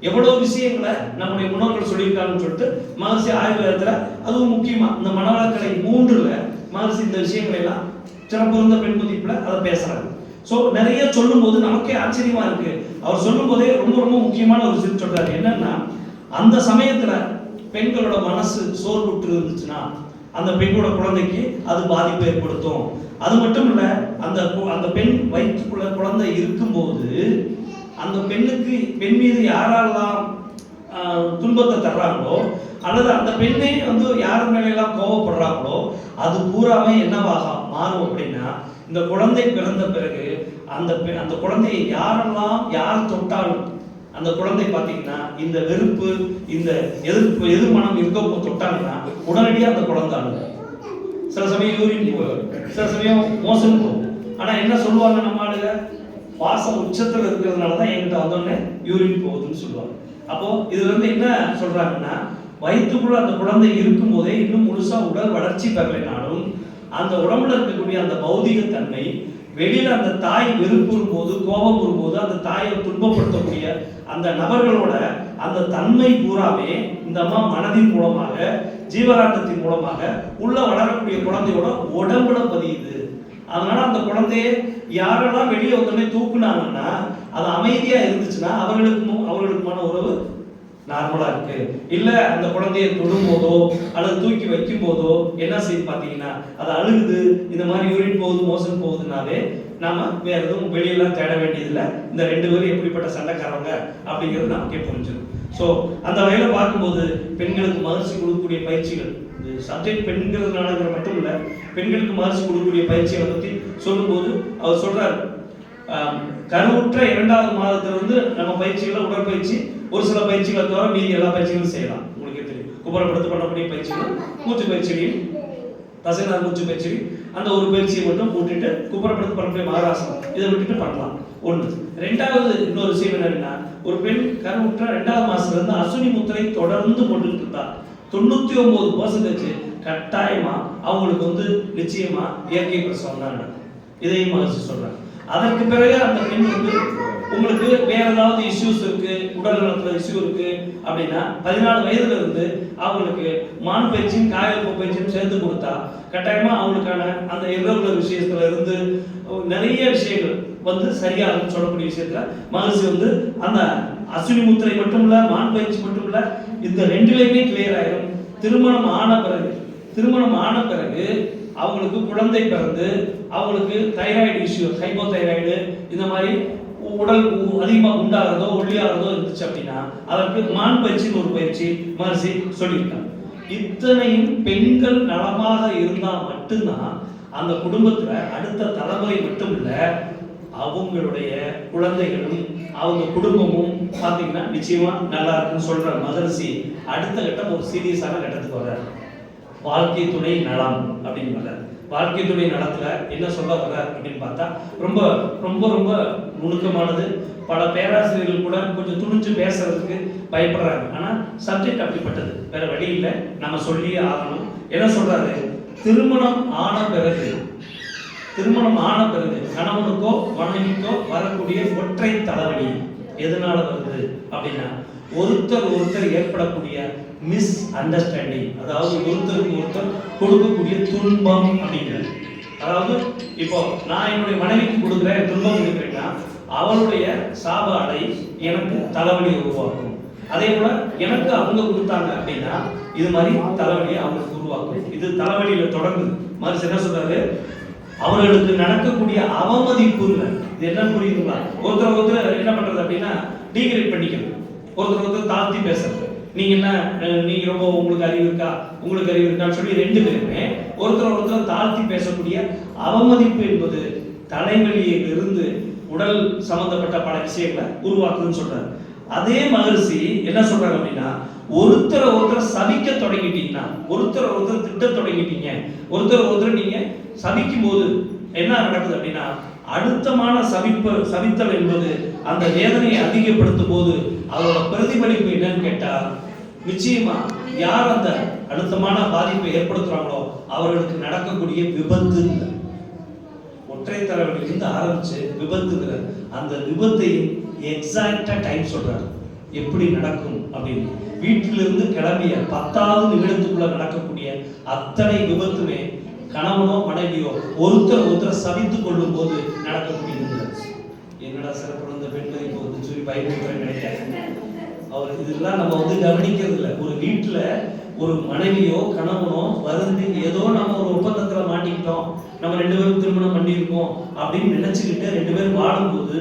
எவ்வளவு விஷயங்களை நம்முடைய முன்னோர்கள் சொல்லியிருக்காங்கன்னு சொல்லிட்டு மகர்ஷி ஆயுர்வேதத்துல அதுவும் முக்கியமா இந்த மனவளக்கலை 3ல மகர்ஷி இந்த விஷயங்களை எல்லாம் சிறப்புந்த பெண் மதிப்பில் அதை பேசுறாரு. ஸோ நிறைய சொல்லும்போது நமக்கே ஆச்சரியமா இருக்கு. அவர் சொல்லும் போதே ரொம்ப ரொம்ப முக்கியமான ஒரு விஷயம் சொல்றாரு. என்னன்னா, அந்த சமயத்துல பெண்களோட மனசு சோர்வுற்று இருந்துச்சுன்னா அந்த பெண்ணோட குழந்தைக்கு அது பாதிப்பு ஏற்படுத்தும். அது மட்டும் இல்ல, அந்த பெண் வயிற்றுக்குள்ள குழந்தை இருக்கும்போது அந்த பெண் மீது யாரெல்லாம் துன்பத்தை தர்றாங்களோ அல்லது அந்த பெண்ணே வந்து யார் மேலாம் கோபப்படுறாங்களோ அது பூராமே என்னவாக மாறும் அப்படின்னா, இந்த குழந்தை பிறந்த பிறகு அந்த குழந்தையை யார் தொட்டாலும் அந்த குழந்தை பார்த்தீங்கன்னா இந்த வெறுப்பு, இந்த எதிர்மனம் இருக்க தொட்டாங்கன்னா உடனடியாக அந்த குழந்தை அழுகும். சில சமயம் யூரின் போகும், சில சமயம் மோசம் போகும். ஆனால் என்ன சொல்லுவாங்க நம்ம ஆளுங்க, வாசம் உச்சத்தில் இருக்கிறதுனால தான் என்கிட்ட வந்தோடனே யூரின் போகுதுன்னு சொல்லுவாங்க. அப்போ இதுல இருந்து என்ன சொல்றாங்கன்னா, வயிற்றுக்குள்ள அந்த குழந்தை இருக்கும் போதே இன்னும் முழுசா உடல் வளர்ச்சி பெறலைனாலும் அந்த உடம்புல இருக்கக்கூடிய அந்த பௌதிக தன்மை வெளியில அந்த தாய் வெறுப்புறும் போது, கோபம் வரும்போது அந்த தாயை துன்பப்படுத்தக்கூடிய அந்த நபர்களோட அந்த தன்மை பூராமே இந்த அம்மா மனதின் மூலமாக, ஜீவகாந்தத்தின் மூலமாக உள்ள வளரக்கூடிய குழந்தையோட உடம்புல பதியுது. அதனால அந்த குழந்தைய யாரெல்லாம் வெளியே வந்தோடனே தூக்குனாங்கன்னா, அது அமைதியா இருந்துச்சுன்னா அவர்களுக்குமான உறவு நார்மலா இருக்கு. இல்ல அந்த குழந்தைய தொடும் போதோ அல்லது தூக்கி வைக்கும் போதோ என்ன செய்யுது பாத்தீங்கன்னா, அது அழுகுது, இந்த மாதிரி யூரின் போகுது, மோசம் போகுதுனாலே நாம வேற எதுவும் வெளியெல்லாம் தேட வேண்டியதில்லை. இந்த 2 பேரும் எப்படிப்பட்ட சண்டைக்காரங்க அப்படிங்கிறது நமக்கே புரிஞ்சிடும். ஸோ அந்த வகையில பார்க்கும்போது பெண்களுக்கு மகிழ்ச்சி கொடுக்கக்கூடிய பயிற்சிகள், சப்ஜெக்ட் பெண்கிறதுனால மட்டும் இல்லை, பெண்களுக்கு மகிழ்ச்சி கொடுக்கக்கூடிய பயிற்சிகளை பற்றி சொல்லும்போது அவர் சொல்றாரு, கருவுற்ற 2வது மாதத்திலிருந்து நம்ம பயிற்சிகளை, உடற்பயிற்சி, ஒரு சில பயிற்சிகளை தவிர மீதி எல்லா பயிற்சிகளும் செய்யலாம். உங்களுக்கு தெரியும், குப்புறப்படுத்த பண்ணக்கூடிய பயிற்சிகள், மூச்சு பயிற்சிகளையும், தசைநார் மூச்சு பயிற்சி, அந்த ஒரு பயிற்சியை மட்டும் விட்டுட்டு குப்புறப்படுத்த பண்ணக்கூடிய மகாராசனம் இதை விட்டுட்டு பண்ணலாம். 1. 2வது இன்னொரு விஷயம் என்னன்னா, ஒரு பெண் கருவுற்ற 2வது மாசத்துல இருந்து அசுனி முத்திரை தொடர்ந்து போட்டுட்டு இருந்தா 99% கட்டாயமா அவங்களுக்கு வந்து நிச்சயமா இயற்கை பிரசவம் தான் நடக்கும். இதையும் மகிழ்ச்சி சொல்றாங்க. அதற்கு பிறகு அந்த பெண் வந்து உங்களுக்கு வேற ஏதாவது இஷ்யூஸ் இருக்கு, உடல் நலத்துல இஷ்யூ இருக்கு அப்படின்னா 14 வயதுல இருந்து அவங்களுக்கு மான் பயிற்சியும் காயல்பு பயிற்சியும் சேர்த்து கொடுத்தா கட்டாயமா அவங்களுக்கான அந்த இரகுலர் விஷயத்துல இருந்து நிறைய விஷயங்கள் வந்து சரியாகும் சொல்லக்கூடிய விஷயத்துல மகிழ்ச்சி வந்து அந்த அஸ்வினி முத்திரை மட்டும் இல்ல, மான் பயிற்சி மட்டும் இல்ல, இந்த 2லையுமே கிளியர் ஆயிடும். திருமணம் ஆன பிறகு அவங்களுக்கு குழந்தை பிறந்து அவங்களுக்கு தைராய்டு இஷ்யூ, ஹைப்போதைராய்டு, இந்த மாதிரி உடல் அதிகமாக உண்டாகிறதோ ஒல்லியாகிறதோ இருந்துச்சு அப்படின்னா அதற்கு மான் பயிற்சின்னு ஒரு பயிற்சி மகிழ்ச்சி சொல்லியிருக்காங்க. இத்தனையும் பெண்கள் நலமாக இருந்தால் மட்டும்தான் அந்த குடும்பத்துல அடுத்த தலைமுறை மட்டும் இல்ல, அவங்களுடைய குழந்தைகளும் அவங்க குடும்பமும் பார்த்தீங்கன்னா நிச்சயமா நல்லா இருக்குன்னு சொல்ற மகரிஷி அடுத்த கட்டம் ஒரு சீரியஸான கட்டத்துக்கு வர்றாரு. வாழ்க்கை துணை நலம் அப்படின்னு வர்றாரு. வாழ்க்கை துணை நலத்துல என்ன சொல்ல வர்றாரு அப்படின்னு பார்த்தா ரொம்ப ரொம்ப ரொம்ப நுணுக்கமானது. பல பேராசிரியர்கள் கூட கொஞ்சம் துணிஞ்சு பேசுறதுக்கு பயப்படுறாங்க. ஆனா சப்ஜெக்ட் அப்படிப்பட்டது, வேற வழி இல்லை, நம்ம சொல்லியே ஆகணும். என்ன சொல்றாரு, திருமணம் ஆன பிறகு கணவனுக்கோ மனைவிக்கோ வரக்கூடிய ஒற்றை தலைவலி எதனால வருது அப்படின்னா, ஒருத்தர் ஏற்படக்கூடிய மிஸ் அண்டர்ஸ்டாண்டிங், அதாவது ஒருத்தருக்கு ஒருத்தர் கொடுக்கக்கூடிய துன்பம் அப்படிங்கிறது. அதாவது இப்போ நான் என்னுடைய மனைவிக்கு கொடுக்குறேன், துன்பம் கொடுக்குறேன்னா அவளுடைய சாப அடை எனக்கு தலைவலியை உருவாக்கும். அதே போல எனக்கு அவங்க கொடுத்தாங்க அப்படின்னா இது மாதிரி தலைவலியை அவங்களுக்கு உருவாக்கும். இது தலைவலியில தொடங்குது. மறுச்சு என்ன சொல்றாரு, அவர்களுக்கு நடக்கக்கூடிய அவமதிப்புங்க. இது என்ன புரியுதுங்களா? ஒருத்தர் என்ன பண்றது அப்படின்னா டீக்ரேட் பண்ணிக்கிறது, ஒருத்தர் தாழ்த்தி பேசுறது. நீங்க ரொம்ப உங்களுக்கு அறிவு இருக்கான்னு சொல்லி 2 பேருமே ஒருத்தர் தாழ்த்தி பேசக்கூடிய அவமதிப்பு என்பது தலைவலியிலிருந்து உடல் சம்பந்தப்பட்ட பல விஷயங்களை உருவாக்குதுன்னு சொல்றாரு. அதே மகரிஷி என்ன சொல்றாங்க அப்படின்னா, ஒருத்தர் சபிக்க தொடங்கிட்டீங்கன்னா, ஒருத்தர் திட்ட தொடங்கிட்டீங்க, ஒருத்தர் நீங்க சபிக்கும் போது என்ன நடக்குது அப்படின்னா, அழுத்தமான சபித்தல் என்பது அந்த வேதனையை அதிகப்படுத்தும் போது அதோட பிரதிபலிப்பு என்னன்னு கேட்டா, நிச்சயமா யார் அந்த அழுத்தமான பாதிப்பை ஏற்படுத்துறாங்களோ அவர்களுக்கு நடக்கக்கூடிய விபத்து. ஒற்றை தலைவலிருந்து ஆரம்பிச்சு விபத்துங்கிற அந்த விபத்தையும் எக்ஸாக்டா டைம் சொல்றாரு, எப்படி நடக்கும் அப்படின்னு. வீட்டிலிருந்து கிளம்பிய 10வது நிமிடத்துக்குள்ள நடக்கக்கூடிய அத்தனை விபத்துமே கணவனோ மனைவியோ ஒருத்தர் சபித்து கொள்ளும் போது நடக்கக்கூடியது. என்னடா சிறப்பு இந்த பெண்கள் இப்போ வந்து சொல்லி பயன்படுத்துறேன்னு நினைக்காங்க. அவர் இதெல்லாம் நம்ம வந்து கவனிக்கிறது இல்லை. ஒரு வீட்டுல ஒரு மனைவியோ கணவனோ வருந்தி ஏதோ நம்ம ஒரு ஒப்பந்தத்துல மாட்டிக்கிட்டோம், நம்ம 2 பேரும் திருமணம் பண்ணியிருக்கோம் அப்படின்னு நினைச்சுக்கிட்டு 2 பேரும் வாழும்போது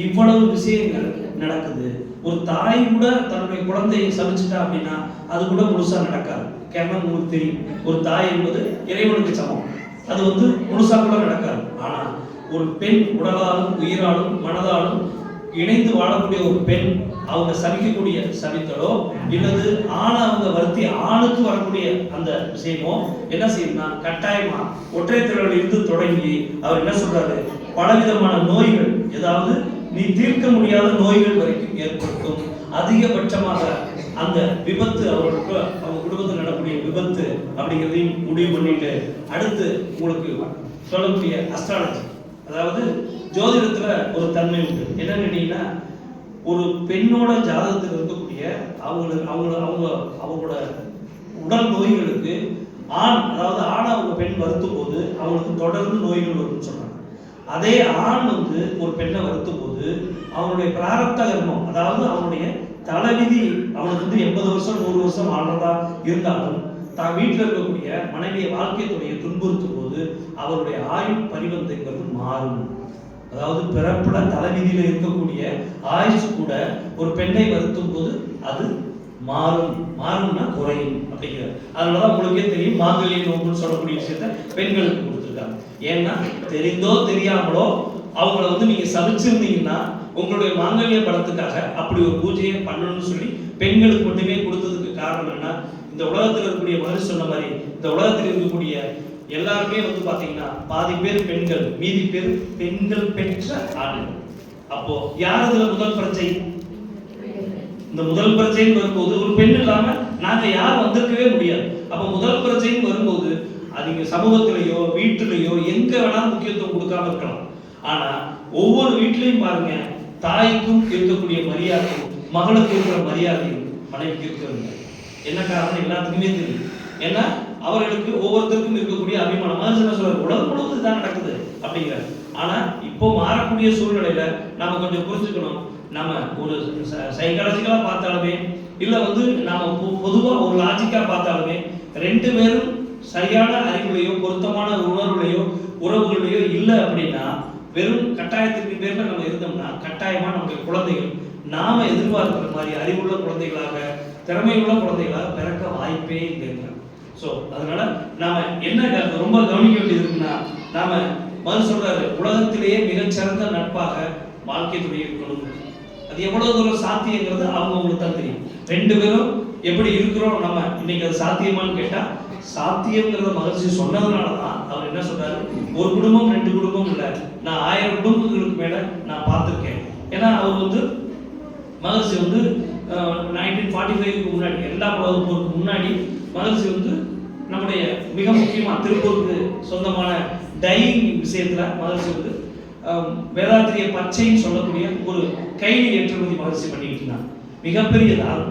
இவ்வளவு விஷயங்கள் நடக்குது. ஒரு தாய் கூட தன்னுடைய குழந்தையை சபிச்சுட்டா அப்படின்னா அது கூட முழுசா நடக்காது. கேமரா உங்களுக்கு தெரியும், ஒரு தாய் என்பது இறைவனுக்கு சமம், அது வந்து முழுசா கூட நடக்காது. ஆனா ஒரு பெண் உடலாலும் உயிராலும் மனதாலும் இணைந்து வாழக்கூடிய ஒரு பெண் அவங்க சபிக்கக்கூடிய சபித்தலோ இல்லது ஆணை அவங்க வருத்தி ஆணுக்கு வரக்கூடிய அந்த விஷயமோ என்ன செய்யணும்னா கட்டாயமா ஒற்றை தலைவலில் இருந்து தொடங்கி அவர் என்ன சொல்றாரு, பலவிதமான நோய்கள், ஏதாவது நீ தீர்க்க முடியாத நோய்கள் வரைக்கும் ஏற்படுத்தும். அதிகபட்சமாக அந்த விபத்து அவர்களுக்கு அவங்க குடும்பத்தில் நடக்கூடிய விபத்து அப்படிங்கிறதையும் முடிவு பண்ணிட்டு அடுத்து உங்களுக்கு சொல்லக்கூடிய அஸ்ட்ராலஜி, அதாவது ஜோதிடத்துல ஒரு தன்மை உண்டு. என்னன்னு கேட்டீங்கன்னா ஒரு பெண்ணோட ஜாதகத்தில் இருக்கக்கூடிய அவங்களோட உடல் நோய்களுக்கு அதாவது ஆணை அவங்க பெண் வருத்தும் போது அவங்களுக்கு தொடர்ந்து நோய்கள் வரும்னு சொல்றாங்க. அதே ஆண் வந்து ஒரு பெண்ணை வருத்தும் போது அவனுடைய பிராரப்த கர்மம், அதாவது அவனுடைய தலைவிதி அவனுக்கு வந்து 80 வருஷம் 100 வருஷம் வாழ்றதா இருந்தாலும் தான் வீட்டில் இருக்கக்கூடிய மனைவியை வாழ்க்கை துணையை துன்புறுத்தும் போது அவருடைய ஆயுள் பரிவர்த்தனைங்கிறது மாறும். அதாவது பிறப்புல தலைவிதியில இருக்கக்கூடிய ஆயுசு கூட ஒரு பெண்ணை வருத்தும் போது அது மாறும்னா குறையும் அப்படிங்கிறது. அதனாலதான் உங்களுக்கே தெரியும் மாங்கல்ய நோக்குன்னு சொல்லக்கூடிய விஷயத்த பெண்களுக்கு கொடுத்துருக்காங்க. ஏன்னா தெரிந்தோ தெரியாமலோ அவங்கள வந்து நீங்க சபிச்சிருந்தீங்கன்னா உங்களுடைய மாங்கல்ய பலத்துக்காக அப்படி ஒரு பூஜையை பண்ணணும்னு சொல்லி பெண்களுக்கு மட்டுமே கொடுத்ததுக்கு காரணம் என்ன, இந்த உலகத்தில் இருக்கக்கூடிய மகரிஷி சொன்ன மாதிரி இந்த உலகத்தில் இருக்கக்கூடிய எல்லாருமே வந்து பாத்தீங்கன்னா பாதி பேர் பெண்கள், மீதி பேர் பெண்கள் பெற்ற ஆண்கள். அப்போ யார் இதுல முதல் பிரச்சை? இந்த முதல் பிரச்சைன்னு வரும்போது ஒரு பெண் இல்லாம நாங்க யாரும் வந்திருக்கவே முடியாது. அப்ப முதல் பிரச்சைன்னு வரும்போது அது சமூகத்திலேயோ வீட்டிலேயோ எங்க வேணாலும் முக்கியத்துவம் கொடுக்காம இருக்கலாம். ஆனா ஒவ்வொரு வீட்லயும் பாருங்க, தாய்க்கும் இருக்கக்கூடிய மரியாதையும் மகளுக்கு இருக்கிற மரியாதையும் மனைவிக்கு இருக்கிறது. என்ன காரணம் எல்லாத்துக்குமே தெரியும். ஏன்னா அவர்களுக்கு ஒவ்வொருத்தருக்கும் இருக்கக்கூடிய அபிமானம். மனுஷன் சொல்றாரு உலகம் முழுவதும் தான் நடக்குது அப்படிங்கிறார். ஆனா இப்போ மாறக்கூடிய சூழ்நிலையில நாம கொஞ்சம் புரிஞ்சுக்கணும். நம்ம ஒரு சைக்காலஜிக்கலா பார்த்தாலுமே இல்ல வந்து நாம பொதுவா ஒரு லாஜிக்கா பார்த்தாலுமே 2 பேரும் சரியான அறிவுலையோ பொருத்தமான உணர்வுலையோ உறவுகளையோ இல்லை அப்படின்னா வெறும் கட்டாயத்திற்கு பேர்ல நம்ம இருந்தோம்னா கட்டாயமா நம்முடைய குழந்தைகள் நாம எதிர்பார்க்கிற மாதிரி அறிவுள்ள குழந்தைகளாக திறமையுள்ள குழந்தைகளாக பிறக்க வாய்ப்பே இல்லைங்க. ஸோ அதனால நாம என்ன ரொம்ப கவனிக்க வேண்டியது இருக்குன்னா, நாம மறு சொல்றாரு உலகத்திலேயே மிகச்சிறந்த நட்பாக வாழ்க்கை துணை இருக்கணும். அது எவ்வளவு தூரம் சாத்தியங்கிறது அவங்களுக்கு தான் தெரியும். 2 பேரும் எப்படி இருக்கிறோம் நம்ம இன்னைக்கு அது சாத்தியமானு கேட்டா சாத்தியம்ங்கிறத மகிழ்ச்சி சொன்னதுனாலதான் அவர் என்ன சொல்றாரு, ஒரு குடும்பம் 2 குடும்பம் இல்லை, நான் 1000 குடும்பங்களுக்கு மேல நான் பார்த்திருக்கேன். ஏன்னா அவர் வந்து மகிழ்ச்சி வந்து 1945க்கு முன்னாடி 2ஆம் உலக போருக்கு முன்னாடி மகிழ்ச்சி வந்து நம்முடைய மிக முக்கியமா திருப்பூருக்கு சொந்தமான டையிங் விஷயத்துல மகிழ்ச்சி வந்து வேதாத்திரிய பச்சைன்னு சொல்லக்கூடிய ஒரு கைலி ஏற்றுமதி மகிழ்ச்சி பண்ணிட்டு இருந்தாங்க. மிகப்பெரியதான்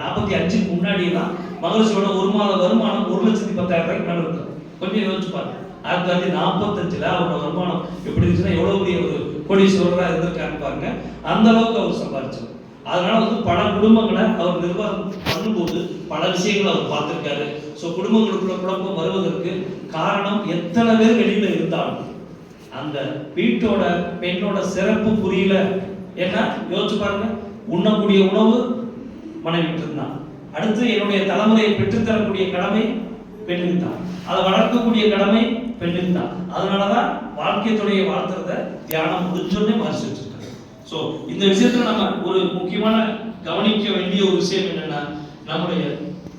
45க்கு முன்னாடியெல்லாம் மகிழ்ச்சியோட ஒரு மாத வருமானம் 1,10,000 ரூபாய்க்கு மேல இருக்கு. கொஞ்சம் யோசிச்சு பாருங்க. 1945ல அவரோட வருமானம் எப்படி இருந்துச்சுன்னா எவ்வளவு பெரிய ஒரு கோடீஸ்வரராக இருந்திருக்காருன்னு பாருங்க. அந்த அளவுக்கு அவர் சம்பாதிச்சார். அதனால வந்து பல குடும்பங்களை அவர் நிர்வாகம் பண்ணும்போது பல விஷயங்களை அவர் பார்த்திருக்காரு. ஸோ குடும்பங்களுக்குள்ள குழப்பம் வருவதற்கு காரணம் எத்தனை பேர் வெளியில இருந்தாலும் அந்த வீட்டோட பெண்ணோட சிறப்பு புரியல. ஏன்னா யோசிச்சு பாருங்க, உண்ணக்கூடிய உணவு மனைவிட்டு இருந்தான், அடுத்து என்னுடைய தலைமுறையை பெற்றுத்தரக்கூடிய கடமை பெண்ணுக்கு தான், அதை வளர்க்கக்கூடிய கடமை பெண்ணுக்கு தான். அதனாலதான் வாழ்க்கை துணையை வாழ்த்துறத தியானம் முடிஞ்சோடனே மறைச்சு வச்சிருக்காங்க. ஸோ இந்த விஷயத்துல நம்ம ஒரு முக்கியமான கவனிக்க வேண்டிய ஒரு விஷயம் என்னன்னா, நம்முடைய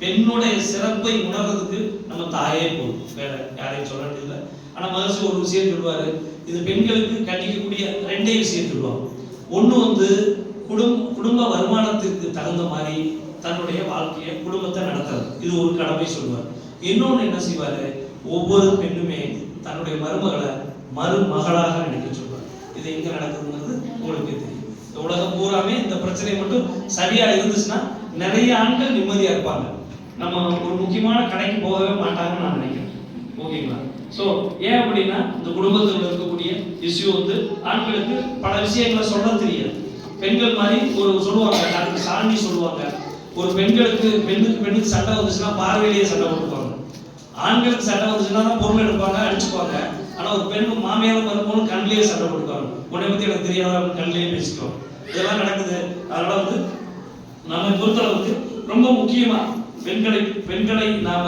பெண்ணுடைய சிறப்பை உணர்றதுக்கு நம்ம தாயே போதும், வேற யாரையும் சொல்ல வேண்டியதில்லை. ஆனா மகிழ்ச்சி ஒரு விஷயம் சொல்லுவாரு, இது பெண்களுக்கு கண்டிக்கக்கூடிய 2 விஷயம் சொல்லுவாங்க. ஒண்ணு வந்து குடும்ப வருமானத்திற்கு தகுந்த மாதிரி தன்னுடைய வாழ்க்கையை குடும்பத்தை நடத்துறது, இது ஒரு கடமை சொல்லுவார். இன்னொன்னு என்ன செய்வாரு, ஒவ்வொரு பெண்ணுமே தன்னுடைய மருமகளை மருமகளாக நினைக்க சொல்வார். இது எங்க நடக்குதுங்கிறது உங்களுக்கு தெரியும். இந்த உலகம் பூராமே இந்த பிரச்சனை மட்டும் சரியா இருந்துச்சுன்னா நிறைய ஆண்கள் நிம்மதியா இருப்பாங்க. நம்ம ஒரு முக்கியமான கடைக்கு போகவே மாட்டாங்கன்னு நான் நினைக்கிறேன். ஓகேங்களா? ஸோ ஏன் அப்படின்னா இந்த குடும்பத்தில் இருக்கக்கூடிய இஷ்யூ வந்து ஆண்களுக்கு பல விஷயங்களை சொல்ல தெரியாது. பெண்கள் மாதிரி ஒரு சொல்லுவாங்க, அதுக்கு சாண்டி சொல்லுவாங்க, ஒரு பெண்ணுக்கு சண்டை வந்துச்சுன்னா பார்வையிலேயே சண்டை போட்டுப்பாங்க. ஆண்களுக்கு சண்டை வந்துச்சுன்னா பொருள் எடுப்பாங்க, அடிச்சுப்பாங்க. ஆனா ஒரு பெண்ணும் மாமியாரும் மருமகளும் கண்ணிலேயே சண்டை போட்டுப்பாங்க. உன்னை பத்தி எனக்கு தெரியாத கண்ணிலேயே பேசிக்குவோம். இதெல்லாம் நடக்குது. அதனால வந்து நம்ம பொறுத்தளவுக்கு ரொம்ப முக்கியமா பெண்களை நாம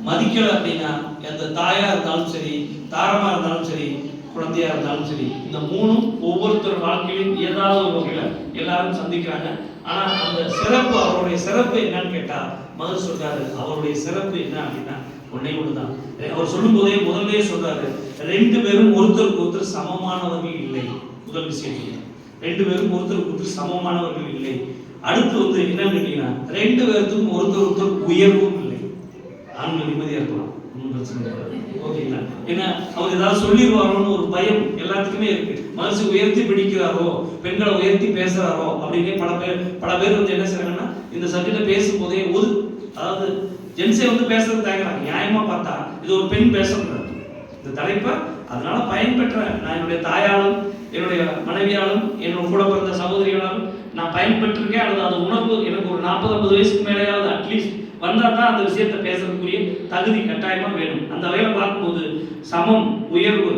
மதிக்கல அப்படின்னா, எந்த தாயா இருந்தாலும் சரி, தாரமா இருந்தாலும் சரி, குழந்தையா இருந்தாலும் சரி, இந்த மூணும் ஒவ்வொருத்தர் வாழ்க்கையிலும் ஏதாவது ஒரு வகையில எல்லாரும் சந்திக்கிறாங்க. ஆனா அந்த சிறப்பு, அவருடைய சிறப்பு என்னன்னு கேட்டா மகன் சொல்றாரு, அவருடைய சிறப்பு என்ன அப்படின்னா ஒன்னே ஒண்ணுதான். அவர் சொல்லும் போதே முதல்ல சொல்றாரு, 2 பேரும் ஒருத்தருக்கு ஒருத்தர் சமமானவர்கள் இல்லை. முதல் விஷயம் 2 பேரும் ஒருத்தருக்கு ஒருத்தர் சமமானவர்கள் இல்லை. அடுத்து வந்து என்னன்னு கேட்டீங்கன்னா 2 பேருக்கும் ஒருத்தர் உயர்வும் இல்லை. ஆண்கள் நிம்மதியா இருக்கலாம், ஒன்றும் பிரச்சனை இல்லை. ஓகேங்களா? ஏன்னா அவர் ஏதாவது சொல்லிடுவாரோன்னு ஒரு பயம் எல்லாத்துக்குமே இருக்கு. மனசு உயர்த்தி பிடிக்கிறாரோ, பெண்களை உயர்த்தி பேசுறாரோ அப்படின்னு பல பேர் வந்து என்ன செய்யறாங்கன்னா இந்த சப்ஜெக்ட பேசும்போதே அதாவது ஜென்ஸை வந்து பேசுறது தயங்குறாங்க. நியாயமா பார்த்தா இது ஒரு பெண் பேசக்கூடாது இந்த தலைப்பை. அதனால பயன்பெற்றேன் நான், என்னுடைய தாயாலும் என்னுடைய மனைவியாலும் என்னோட கூட பிறந்த சகோதரிகளாலும் நான் பயன்பெற்றிருக்கேன். அல்லது அந்த உணர்வு எனக்கு ஒரு 40-50 வயசுக்கு மேலேயாவது அட்லீஸ்ட் வந்தா தான் அந்த விஷயத்தை பேசுறதுக்குரிய தகுதி கட்டாயமா வேணும். அந்த வகையில பார்க்கும்போது சமம், உயர்வு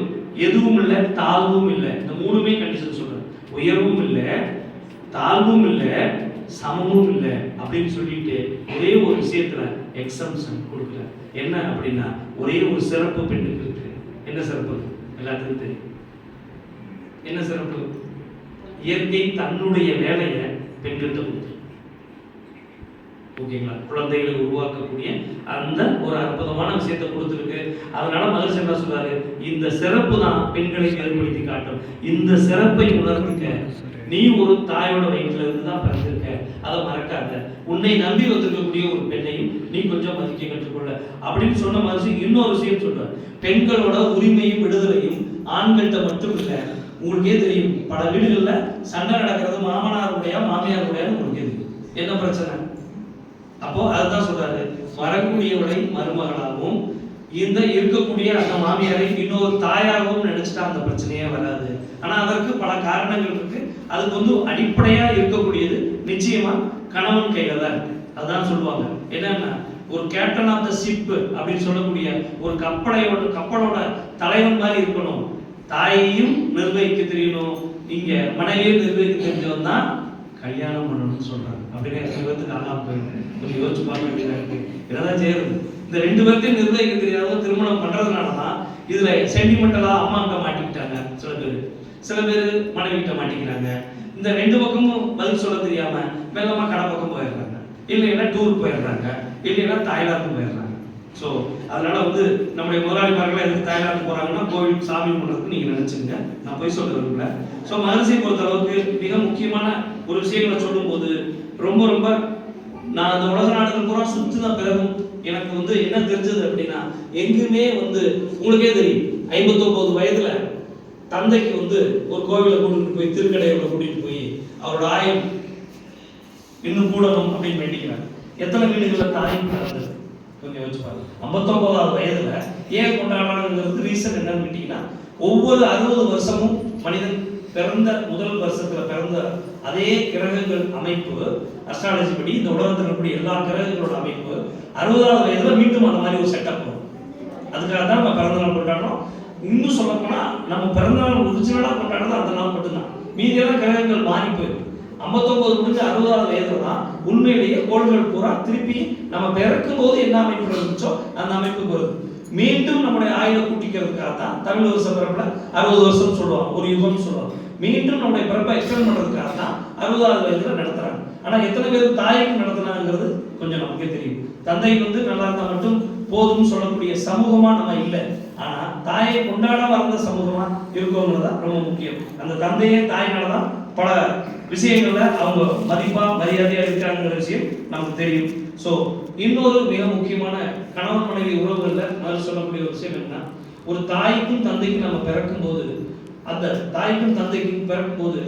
எதுவும் இல்லை, தாழ்வும் இல்லை. இந்த மூணுமே கண்டிஷன் சொல்றேன். உயர்வும் இல்லை, தாழ்வும் இல்லை, சமமும் இல்லை அப்படின்னு சொல்லிட்டு ஒரே ஒரு விஷயத்துல எக்ஸம்ஷன் கொடுக்கல. என்ன அப்படின்னா ஒரே ஒரு சிறப்பு பெண்ணுக்கு இருக்கு. என்ன சிறப்பு? எல்லாத்துக்கும் தெரியும். என்ன சிறப்பு? இயற்கை தன்னுடைய வேலையை பெண்கிட்ட கொடுத்து, ஓகேங்களா, குழந்தைகளை உருவாக்கக்கூடிய அந்த ஒரு அற்புதமான விஷயத்தை கொடுத்துருக்கு. அதனால மகரிஷி என்ன சொல்றாரு, இந்த சிறப்பு தான் பெண்களை வேறுபடுத்தி காட்டும். இந்த சிறப்பை உணர்ந்துக்க, நீ ஒரு தாயோட வயிற்றுல இருந்து தான் பிறந்திருக்க, அதை மறக்காத. உன்னை நம்பி வந்திருக்கக்கூடிய ஒரு பெண்ணையும் நீ கொஞ்சம் மதிக்க கற்றுக்கொள்ள அப்படின்னு சொன்ன மகரிஷி இன்னொரு விஷயம் சொல்றாரு. பெண்களோட உரிமையும் விடுதலையும் ஆண்கள்கிட்ட மட்டும் இல்லை. உங்களுக்கே தெரியும், பல வீடுகள்ல சண்டை நடக்கிறது மாமனாருடைய மாமியாருடைய. உங்களுக்கே தெரியும் என்ன பிரச்சனை. அப்போ அதுதான் சொல்றாரு, வரக்கூடியவளை மருமகளாகவும் இந்த இருக்கக்கூடிய அந்த மாமியாரை இன்னொரு தாயாகவும் நினைச்சிட்டா அந்த பிரச்சனையே வராது. ஆனா அதற்கு பல காரணங்கள் இருக்கு. அதுக்கு வந்து அடிப்படையா இருக்கக்கூடியது நிச்சயமா கணவன் கையில தான் இருக்கு. அதான் சொல்லுவாங்க என்னன்னா, ஒரு கேப்டன் ஆஃப் த ஷிப் அப்படின்னு சொல்லக்கூடிய ஒரு கப்பலோட தலைவன் மாதிரி இருக்கணும். தாயையும் நிர்வகிக்க தெரியணும், இங்க மனைவியும் நிர்வகிக்க தெரிஞ்சவன் தான் கல்யாணம் பண்ணணும்னு சொல்றாங்க. அப்படின்னு விபத்துக்கு ஆகாம போயிருக்கு. கொஞ்சம் யோசிச்சு பார்க்க வேண்டியதா இருக்கு. என்னதான் செய்யறது? இந்த 2 பேர்த்தையும் நிர்வகிக்க தெரியாத திருமணம் பண்றதுனாலதான் இதுல சென்டிமெண்டலா அம்மா கிட்ட மாட்டிக்கிட்டாங்க சில பேர் மனைவி கிட்ட மாட்டிக்கிறாங்க. இந்த 2 பக்கமும் பதில் சொல்ல தெரியாம வேகமா கடை பக்கம் போயிடுறாங்க, இல்லைன்னா டூர் போயிடுறாங்க, இல்லைன்னா தாய்லாந்து போயிடுறாங்க. ஸோ அதனால வந்து நம்முடைய முதலாளிமார்கள் எதுக்கு தாய்லாந்து போறாங்கன்னா கோவில் சாமி கும்பிட்றதுக்கு நீங்க நினைச்சுங்க, நான் போய் சொல்ல விரும்பல. ஸோ மகரிஷியை பொறுத்த அளவுக்கு மிக முக்கியமான ஒரு விஷயங்களை சொல்லும் போது ரொம்ப நான் அந்த உலக நாடுகள் பூரா சுற்றின பிறகும் எனக்கு வந்து என்ன தெரிஞ்சது அப்படின்னா, எங்குமே வந்து உங்களுக்கே தெரியும், 59 வயதுல தந்தைக்கு வந்து ஒரு கோவிலை கூட்டிட்டு போய் திருக்கடையோட கூட்டிட்டு போய் அவரோட ஆயுள் இன்னும் கூடணும் அப்படின்னு வேண்டிக்கிறாங்க. எத்தனை வீடுகள்ல தாயும் பிறந்தது கொஞ்சம் யோசிச்சு பாருங்க. 59வது வயதுல ஏன் கொண்டாடுறாங்கிறது ரீசன் என்னன்னு கேட்டீங்கன்னா, ஒவ்வொரு 60 வருஷமும் மனிதன் பிறந்த முதல் வருஷத்துல பிறந்த அதே கிரகங்கள் அமைப்பு அஸ்ட்ராலஜி படி இந்த உலகத்தில் இருக்கக்கூடிய எல்லா கிரகங்களோட அமைப்பு 60வது வயதுல மீண்டும் அந்த மாதிரி ஒரு செட்டப் வரும். அதுக்காக தான் நம்ம பிறந்த நாள் கொண்டாடுறோம். இன்னும் சொல்ல போனா நம்ம பிறந்த நாள் ஒரிஜினலா கொண்டாடுறது அந்த நாள் மட்டும்தான். மீதியான கிரகங்கள் மாறி போயிடும். 59 முடிஞ்சு 60வது வயதுல தான் உண்மையிலேயே கோள்கள் பூரா திருப்பி நம்ம பிறக்கும் போது என்ன அமைப்பு இருந்துச்சோ அந்த அமைப்புக்கு வருது. மீண்டும் நம்முடைய ஆயுளை கூட்டிக்கிறதுக்காக தான் தமிழ் வருஷ பிறப்புல 60 வருஷம் சொல்லுவாங்க, ஒரு யுகம் சொல்லுவாங்க. மீண்டும் நம்முடைய பிறப்பை எக்ஸ்டெண்ட் பண்றதுக்காக தான் 60வது வயதுல நடத்துறாங்க. ஆனா எத்தனை பேர் தாய்க்கு நடத்தினாங்கிறது கொஞ்சம் நமக்கே தெரியும். தந்தை வந்து நல்லா இருந்தா மட்டும் போதும் சொல்லக்கூடிய சமூகமா நம்ம இல்லை. ஆனா தாயை கொண்டாட வளர்ந்த சமூகமா இருக்கவங்கதான் ரொம்ப முக்கியம். அந்த தந்தையே தாயினாலதான் பல விஷயங்கள்ல அவங்க மதிப்பா மரியாதையா இருக்காங்கிற விஷயம் நமக்கு தெரியும். சோ இன்னொரு மிக முக்கியமான கணவன் மனைவி உறவுகள்ல நான் சொல்லக்கூடிய ஒரு விஷயம் என்ன, ஒரு தாய்க்கும் தந்தைக்கும் நம்ம பிறக்கும் போது, அந்த தாய்க்கும் தந்தைக்கும் பிறக்கும் போது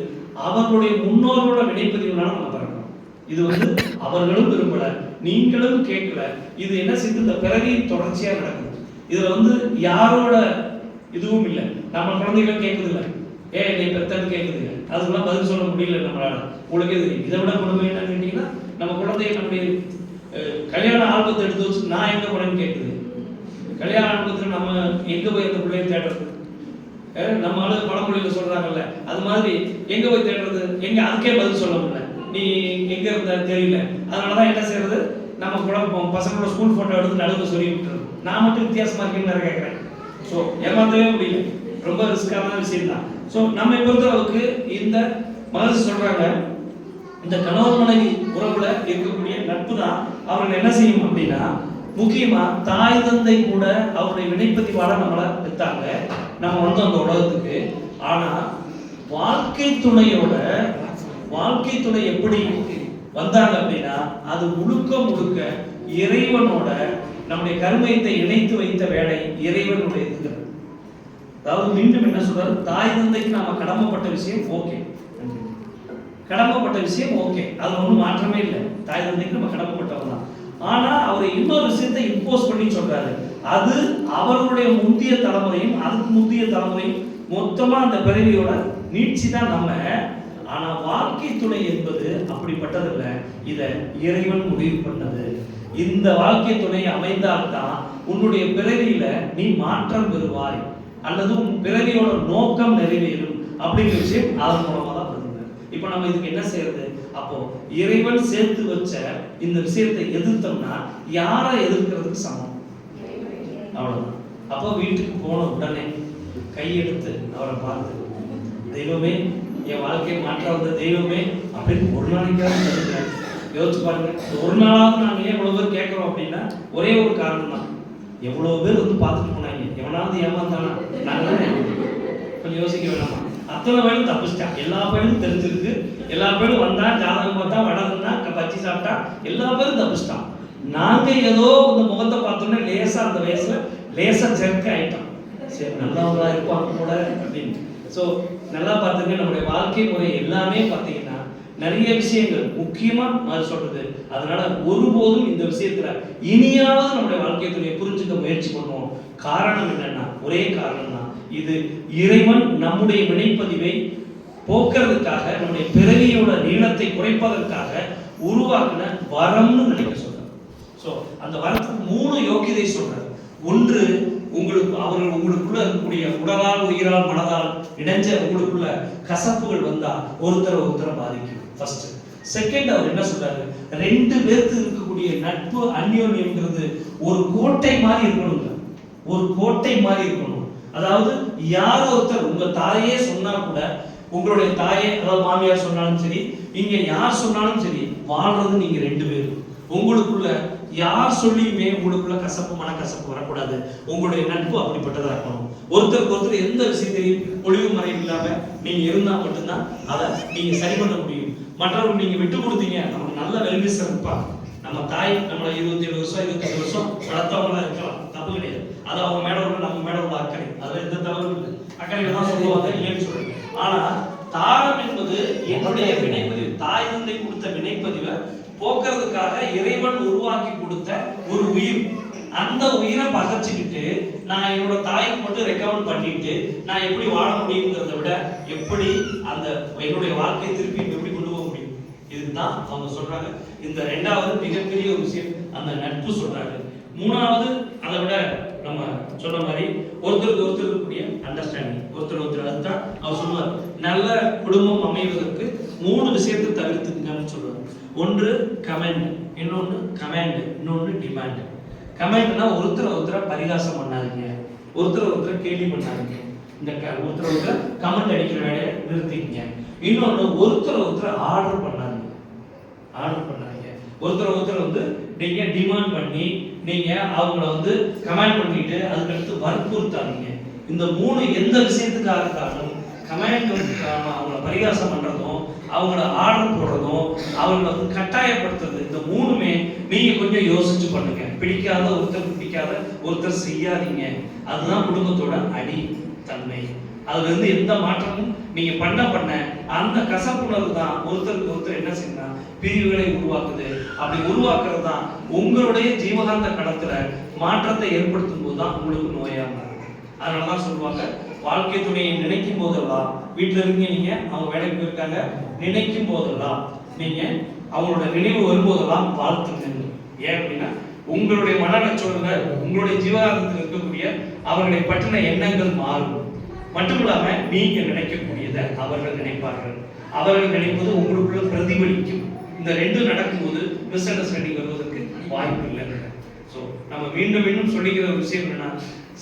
அவர்களுடைய முன்னோர்களோட வினைப்பதிவுனால நம்ம பிறக்கிறோம். இது வந்து அவர்களும் விரும்பல, நீங்களும் கேட்கல. இது என்ன செய்து இந்த பிறவியின் தொடர்ச்சியா நடக்குது. இதுல வந்து யாரோட இதுவும் இல்லை. நம்ம குழந்தைகளும் கேட்குது இல்லை, நீ பெத்தன்னு கேட்குதுங்க, அதுக்கெல்லாம் பதில் சொல்ல முடியல நம்மளால. உங்களுக்கு இது இதை விட கொடுமை என்னன்னு கேட்டீங்கன்னா, நம்ம குழந்தைய நம்முடைய கல்யாண ஆல்பத்தை எடுத்து வச்சு நான் எங்க போறேன்னு கேட்குது. கல்யாண ஆல்பத்தில் நம்ம எங்க போய் அந்த பிள்ளையை தேடுறது? நம்ம ஆளு பழமொழியில சொல்றாங்கல்ல, அது மாதிரி எங்க போய் தேடுறது? எங்க அதுக்கே பதில் சொல்ல முடியல, நீ எங்க இருந்த தெரியல. அதனாலதான் என்ன செய்யறது, நம்ம குழப்பம் பசங்களோட ஸ்கூல் போட்டோ எடுத்து நடுவில் சொல்லி விட்டுறது. நான் மட்டும் வித்தியாசமா இருக்கேன்னு கேட்கிறேன். ஸோ ஏமாத்தவே முடியல, ரொம்ப ரிஸ்கான விஷயம் தான். ஸோ நம்ம பொறுத்தளவுக்கு இந்த மகர்ஷி சொல்றாங்க, இந்த கணவன் மனைவி உறவுல இருக்கக்கூடிய நட்பு தான் அவர்கள் என்ன செய்யும் அப்படின்னா, முக்கியமா தாய் தந்தை கூட அவருடைய வினைப்பதிவால நம்மளை பெற்றாங்க, நம்ம வந்து அந்த உலகத்துக்கு. ஆனா வாழ்க்கை துணை எப்படி வந்தாங்க அப்படின்னா, அது முழுக்க முழுக்க இறைவனோட நம்முடைய கர்மத்தை இணைத்து வைத்த வேலை இறைவனுடைய. அதாவது மீண்டும் என்ன சொல்றாரு, தாய் தந்தைக்கு நாம கடமைப்பட்ட விஷயம் ஓகே, கடமைப்பட்ட விஷயம் ஓகே, அது ஒன்றும் மாற்றமே இல்லை. தாய் தந்தைக்கு நம்ம கடமைப்பட்டவங்க தான். ஆனா அவர் இன்னொரு விஷயத்தை இம்போஸ் பண்ணி சொல்றாரு, அது அவர்களுடைய முந்தைய தலைமுறையும் அதுக்கு முந்தைய தலைமுறையும் மொத்தமா அந்த பிறவியோட நீட்சி தான் நம்ம. ஆனா வாழ்க்கை துணை என்பது அப்படிப்பட்டதில்லை, இதை இறைவன் முடிவு பண்ணது. இந்த வாழ்க்கை துணை அமைந்தால்தான் உன்னுடைய பிறவியில நீ மாற்றம் பெறுவாய், அல்லது உன் பிறவியோட நோக்கம் நிறைவேறும் அப்படிங்கிற விஷயம் அதன் மூலமா தான் வருது. இப்போ நம்ம இதுக்கு என்ன செய்யறது? அப்போ இறைவன் சேர்த்து வச்ச இந்த விஷயத்தை எதிர்த்தோம்னா யாரை எதிர்க்கிறதுக்கு சமம்? அவ்வளவுதான். அப்போ வீட்டுக்கு போன உடனே கையெடுத்து அவரை பார்த்து, தெய்வமே என் வாழ்க்கையை மாற்ற வந்த தெய்வமே அப்படின்னு ஒரு நாளைக்காக யோசிச்சு பாருங்க. ஒரு நாளாவது நாங்கள் ஏன் இவ்வளவு பேர் கேட்கிறோம் அப்படின்னா ஒரே ஒரு காரணம் தான், எவ்வளவு பேர் வந்து பார்த்துட்டு போனாங்க, எவனாவது ஏமாந்தானா? நாங்கள் கொஞ்சம் யோசிக்க வேணாமா? அத்தனை பேரும் தப்பிச்சிட்டான், எல்லா பேரும் தெரிஞ்சிருக்கு, எல்லா பேரும் வந்தா ஜாதகம் பார்த்தா வடகுன்னா பச்சி சாப்பிட்டா எல்லா பேரும் தப்பிச்சிட்டான். நாங்க ஏதோ இந்த முகத்தை பார்த்தோன்னே லேசா அந்த வயசுல லேசா ஜெர்க் ஆயிட்டோம், சரி நல்லவங்களா இருப்பாங்க கூட அப்படின்னு. ஸோ நல்லா பார்த்துங்க, நம்முடைய வாழ்க்கை முறை எல்லாமே பார்த்தீங்கன்னா நிறைய விஷயங்கள் முக்கியமா நான் சொல்றது. அதனால ஒருபோதும் இந்த விஷயத்துல இனியாவது நம்முடைய வாழ்க்கை துறையை புரிஞ்சுக்க முயற்சி பண்ணுவோம். காரணம் என்னன்னா ஒரே காரணம் தான், இது இறைவன் நம்முடைய வினைப்பதிவை போக்குறதுக்காக, நம்முடைய பிறவியோட நீளத்தை குறைப்பதற்காக உருவாக்கின வரம்னு நினைக்க சொல்றாரு. ஸோ அந்த வரத்துக்கு 3 யோகியதை சொல்றாரு. ஒன்று, உங்களுக்குள்ள இருக்கக்கூடிய உடலால் உயிரால் மனதால் இணைஞ்ச உங்களுக்குள்ள கசப்புகள் வந்தா ஒருத்தரை பாதிக்கும். ஃபர்ஸ்ட். செகண்ட், அவர் என்ன சொல்றாரு, 2 பேருக்கு இருக்கக்கூடிய நட்பு அந்யோன்யம்ங்கிறது ஒரு கோட்டை மாதிரி இருக்கணும், ஒரு கோட்டை மாதிரி இருக்கணும். அதாவது யார் ஒருத்தர் உங்க தாயே சொன்னா கூட, உங்களுடைய தாயே அதாவது மாமியார் சொன்னாலும் சரி, இங்க யார் சொன்னாலும் சரி, வாழ்றது நீங்க 2 பேர். உங்களுக்குள்ள யார் சொல்லியுமே உங்களுக்குள்ள கசப்பு மனக்கசப்பு வரக்கூடாது. உங்களுடைய நட்பு அப்படிப்பட்டதா இருக்கணும். ஒருத்தருக்கு ஒருத்தர் எந்த விஷயத்தையும் ஒளிவு மறைவு இல்லாம நீங்க இருந்தா மட்டும்தான் அதை நீங்க சரி பண்ண முடியும். மற்றவர்கள் நீங்க விட்டு கொடுத்தீங்க, நமக்கு நல்ல வெல்விசர் இருப்பாங்க. நம்ம தாய் நம்மளை 27 வருஷம் 25 வருஷம் வளர்த்தவங்களா இருக்கலாம், தப்பு கிடையாது. அது அவங்க மேல உள்ள நம்ம மேல உள்ள அக்கறை, அதுல எந்த தவறும் இல்லை. அக்கறையில தான் சொல்லுவாங்க, இல்லைன்னு சொல்றேன். ஆனா தாரம் என்பது என்னுடைய வினைப்பதிவு, தாய் தந்தை கொடுத்த வினைப்பதிவை போக்குறதுக்காக இறைவன் உருவாக்கி கொடுத்த ஒரு உயிர். அந்த உயிரை பகச்சிக்கிட்டு நான் என்னோட தாய்க்கு மட்டும் ரெக்கமெண்ட் பண்ணிட்டு நான் எப்படி வாழ முடியுங்கிறத விட எப்படி அந்த என்னுடைய வாழ்க்கையை திருப்பி எப்படி கொண்டு போக முடியும், இதுதான் அவங்க சொல்றாங்க. இந்த 2வது மிகப்பெரிய ஒரு விஷயம் அந்த நட்பு சொல்றாங்க. 3வது அதை விட நம்ம சொன்ன மாதிரி ஒருத்தருக்கு ஒருத்தர் இருக்கக்கூடிய அண்டர்ஸ்டாண்டிங், ஒருத்தர் அதுதான் அவர் சொல்லுவார். நல்ல குடும்பம் அமைவதற்கு 3 விஷயத்தை தவிர்த்துக்கணும்னு சொல்லுவார். ஒன்று கமெண்ட், இன்னொன்று கமாண்ட், இன்னொன்று டிமாண்ட். கமெண்ட்னா ஒருத்தர் பரிகாசம் பண்ணாதீங்க, ஒருத்தர் கேள்வி பண்ணாதீங்க, இந்த ஒருத்தர் கமெண்ட் அடிக்கிற வேலையை நிறுத்திக்கங்க. இன்னொன்று ஒருத்தர் ஆர்டர் பண்ணாதீங்க, ஒருத்தர் வந்து நீங்க டிமாண்ட் பண்ணி நீங்க அவங்கள வந்து கமெண்ட் பண்ணிட்டு அதுக்கடுத்து வற்புறுத்தாதீங்க. இந்த 3 எந்த விஷயத்துக்காக இருந்தாலும் கமெண்ட் அவங்கள பரிகாசம் பண்றதும், அவங்கள ஆர்டர் போடுறதும், அவங்கள வந்து கட்டாயப்படுத்துறது, இந்த 3மே நீங்க கொஞ்சம் யோசிச்சு பண்ணுங்க. பிடிக்காத ஒருத்தர் செய்யாதீங்க. அதுதான் குடும்பத்தோட அடி தன்மை. அதுல இருந்து எந்த மாற்றமும் நீங்க பண்ண அந்த கசப்புணர்வு தான் ஒருத்தருக்கு ஒருத்தர் என்ன செய்யணும்னா பிரிவுகளை உருவாக்குது. அப்படி உருவாக்குறது தான் உங்களுடைய ஜீவகாந்த களத்துல மாற்றத்தை ஏற்படுத்தும் போது தான் உங்களுக்கு நோயா மாறுது. அதனாலதான் சொல்லுவாங்க, வாழ்க்கை துணையை நினைக்கும் போதெல்லாம், வீட்டுல இருக்கீங்க நீங்க, அவங்க வேலைக்கு போயிருக்காங்க, நினைக்கும் போதெல்லாம் நீங்க அவங்களோட நினைவு வரும்போதெல்லாம் வாழ்த்துங்க. ஏன் அப்படின்னா உங்களுடைய மனநச்சோடுகள், உங்களுடைய ஜீவகாந்தத்தில் இருக்கக்கூடிய அவர்களை பற்றின எண்ணங்கள் மாறும். மட்டும் இல்லாம நீங்க நினைக்கக்கூடியதை அவர்கள் நினைப்பார்கள், அவர்கள் நினைப்பது உங்களுக்குள்ள பிரதிபலிக்கும். இந்த ரெண்டும் நடக்கும்போது மிஸ் அண்டர்ஸ்டாண்டிங் வருவதற்கு வாய்ப்பு இல்லை. ஸோ நம்ம மீண்டும் மீண்டும் சொல்லிக்கிற ஒரு விஷயம் என்னன்னா,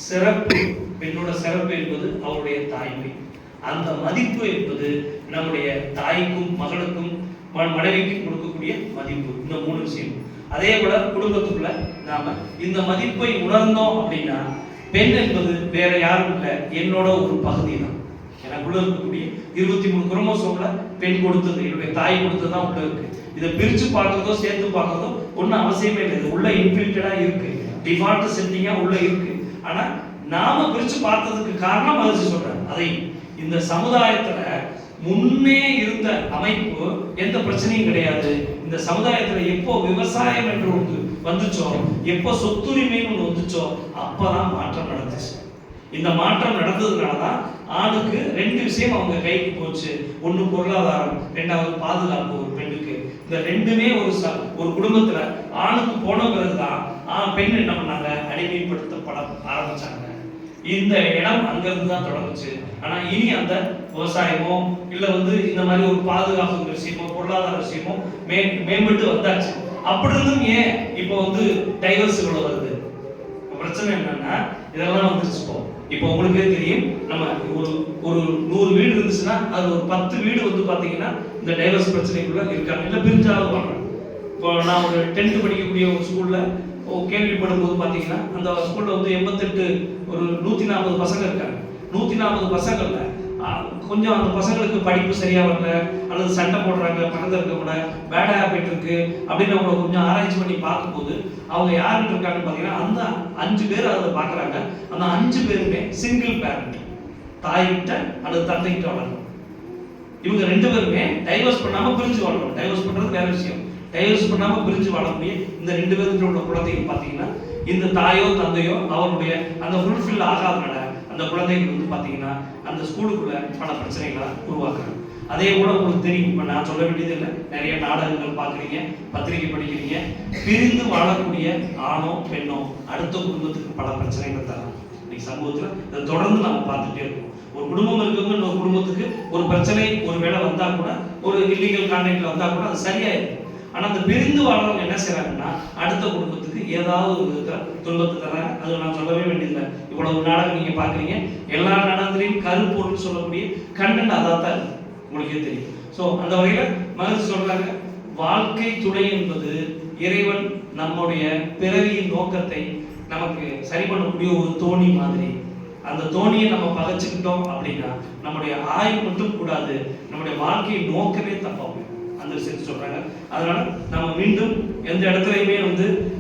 சிறப்பு, பெண்ணோட சிறப்பு என்பது அவருடைய தாய்மை. அந்த மதிப்பு என்பது நம்முடைய தாய்க்கும் மகளுக்கும் மனைவிக்கும் கொடுக்கக்கூடிய மதிப்பு. இந்த 3 விஷயம். அதே போல குடும்பத்துக்குள்ள நாம இந்த மதிப்பை உணர்ந்தோம் அப்படின்னா, பெண் என்பது வேற யாரும் இல்லை, என்னோட ஒரு பகுதி தான். எனக்குள்ள இருக்கக்கூடிய 23 குரோமோசோம்ல பெண் கொடுத்தது, என்னுடைய தாய் கொடுத்தது தான் உள்ள இருக்கு. இதை பிரிச்சு பார்க்கறதோ சேர்த்து பார்க்கறதோ ஒன்றும் அவசியமே இல்லை. இது உள்ள இன்பில்டடா இருக்கு, டிஃபால்ட் செட்டிங்கா உள்ள இருக்கு. ஆனா நாம பிரிச்சு பார்த்ததுக்கு காரணம் மகிழ்ச்சி சொல்றேன். அதை இந்த சமுதாயத்துல முன்னே இருந்த அமைப்பு எந்த பிரச்சனையும் கிடையாது. இந்த சமுதாயத்துல எப்போ விவசாயம் என்று ஒன்று வந்துச்சோ, எப்போ சொத்துரிமைன்னு ஒன்று வந்துச்சோ, அப்பதான் மாற்றம் நடந்துச்சு. இந்த மாற்றம் நடந்ததுனாலதான் ஆணுக்கு 2 விஷயம் அவங்க கைக்கு போச்சு. ஒண்ணு பொருளாதாரம், 2வது பாதுகாப்பு ஒரு பெண்ணுக்கு. இந்த ரெண்டுமே ஒரு குடும்பத்துல ஆணுக்கு போன பிறகுதான் பெண் என்ன பண்ணாங்க, அடிமைப்படுத்தப்பட ஆரம்பிச்சாங்க. இந்த இடம் அங்கிருந்து தான் தொடங்குச்சு. ஆனா இனி அந்த விவசாயமோ இல்ல இந்த மாதிரி ஒரு பாதுகாப்பு விஷயமோ பொருளாதார விஷயமோ மேம்பட்டு வந்தாச்சு. அப்படி இருந்தும் ஏன் இப்போ டைவர்ஸுகள் வருது? பிரச்சனை என்னன்னா இதெல்லாம் வந்துருச்சு. இப்போ உங்களுக்கே தெரியும், நம்ம ஒரு 100 வீடு இருந்துச்சுன்னா அது ஒரு 10 வீடு பாத்தீங்கன்னா இந்த டைவர்ஸ் பிரச்சனைக்குள்ள இருக்காங்க, இல்ல பிரிஞ்சாவது வாங்க. இப்போ நான் ஒரு 10th படிக்கக்கூடிய ஒரு ஸ்கூல்ல கேள்விப்படும் போது பாத்தீங்கன்னா, அந்த ஸ்கூல்ல 88 ஒரு 140 பசங்க இருக்காங்க. 140 பசங்கள்ல கொஞ்சம் அந்த பசங்களுக்கு படிப்பு சரியா வரல, அல்லது சண்டை போடுறாங்க, பக்கத்துல இருக்க கூட பேட் ஹேபிட் இருக்கு அப்படின்னு அவங்க கொஞ்சம் ஆராய்ச்சி பண்ணி பார்க்கும்போது அவங்க யாருன்னு இருக்காங்கன்னு பாத்தீங்கன்னா, அந்த 5 பேர் அதை பாக்குறாங்க. அந்த 5 பேருமே சிங்கிள் பேரண்ட், தாய்கிட்ட அல்லது தந்தைகிட்ட வளரணும். இவங்க 2 பேருமே டைவர்ஸ் பண்ணாம பிரிஞ்சு வாழணும். டைவர்ஸ் பண்றது வேற விஷயம். டைவர்ஸ் பண்ணாம பிரிஞ்சு வாழக்கூடிய இந்த 2 பேருக்கு உள்ள குழந்தைகள் பாத்தீங்கன்னா, இந்த தாயோ தந்தையோ அவருடைய அந்த ஃபுல்ஃபில் ஆகாதனால அந்த குழந்தைகள் பாத்தீங்கன்னா அந்த ஸ்கூலுக்குள்ள பல பிரச்சனைகளை உருவாக்குறாங்க. அதே போல உங்களுக்கு தெரியும், இப்ப நான் சொல்ல வேண்டியது இல்லை, நிறைய நாடகங்கள் பாக்குறீங்க, பத்திரிகை படிக்கிறீங்க. பிரிந்து வாழக்கூடிய ஆணோ பெண்ணோ அடுத்த குடும்பத்துக்கு பல பிரச்சனைகள் தராங்க. இன்னைக்கு சமூகத்துல இதை தொடர்ந்து நம்ம பார்த்துட்டே இருக்கோம். ஒரு குடும்பம் இருக்கவங்க இன்னொரு குடும்பத்துக்கு ஒரு பிரச்சனை ஒரு வேளை வந்தா கூட, ஒரு இல்லீகல் கான்டாக்ட்ல வந்தா கூட அது சரியாயிடும். ஆனா அந்த பிரிந்து வாழ்றவங்க என்ன செய்யறாங்கன்னா, அடுத்த குடும்பத்துக்கு ஏதாவது ஒரு விதத்துல துன்பத்தை தராங்க. அது நான் சொல்லவே வேண்டியதில்லை. இவ்வளவு நாடகம் நீங்க பாக்குறீங்க, எல்லா நாடகத்திலையும் கருப்பொருள் சொல்லக்கூடிய கண்டென்ட் அதான் தான் உங்களுக்கே தெரியும். ஸோ அந்த வகையில மகிழ்ச்சி சொல்றாங்க, வாழ்க்கை துணை என்பது இறைவன் நம்முடைய பிறவியின் நோக்கத்தை நமக்கு சரி பண்ணக்கூடிய ஒரு தோணி மாதிரி. அந்த தோணியை நம்ம பகைச்சுக்கிட்டோம் அப்படின்னா நம்முடைய ஆயுள் மட்டும் கூடாது, நம்முடைய வாழ்க்கையை நோக்கமே தப்பாகும். அந்த விஷயத்தை சொல்றாங்க. அதனால நம்ம மீண்டும் எந்த இடத்துலையுமே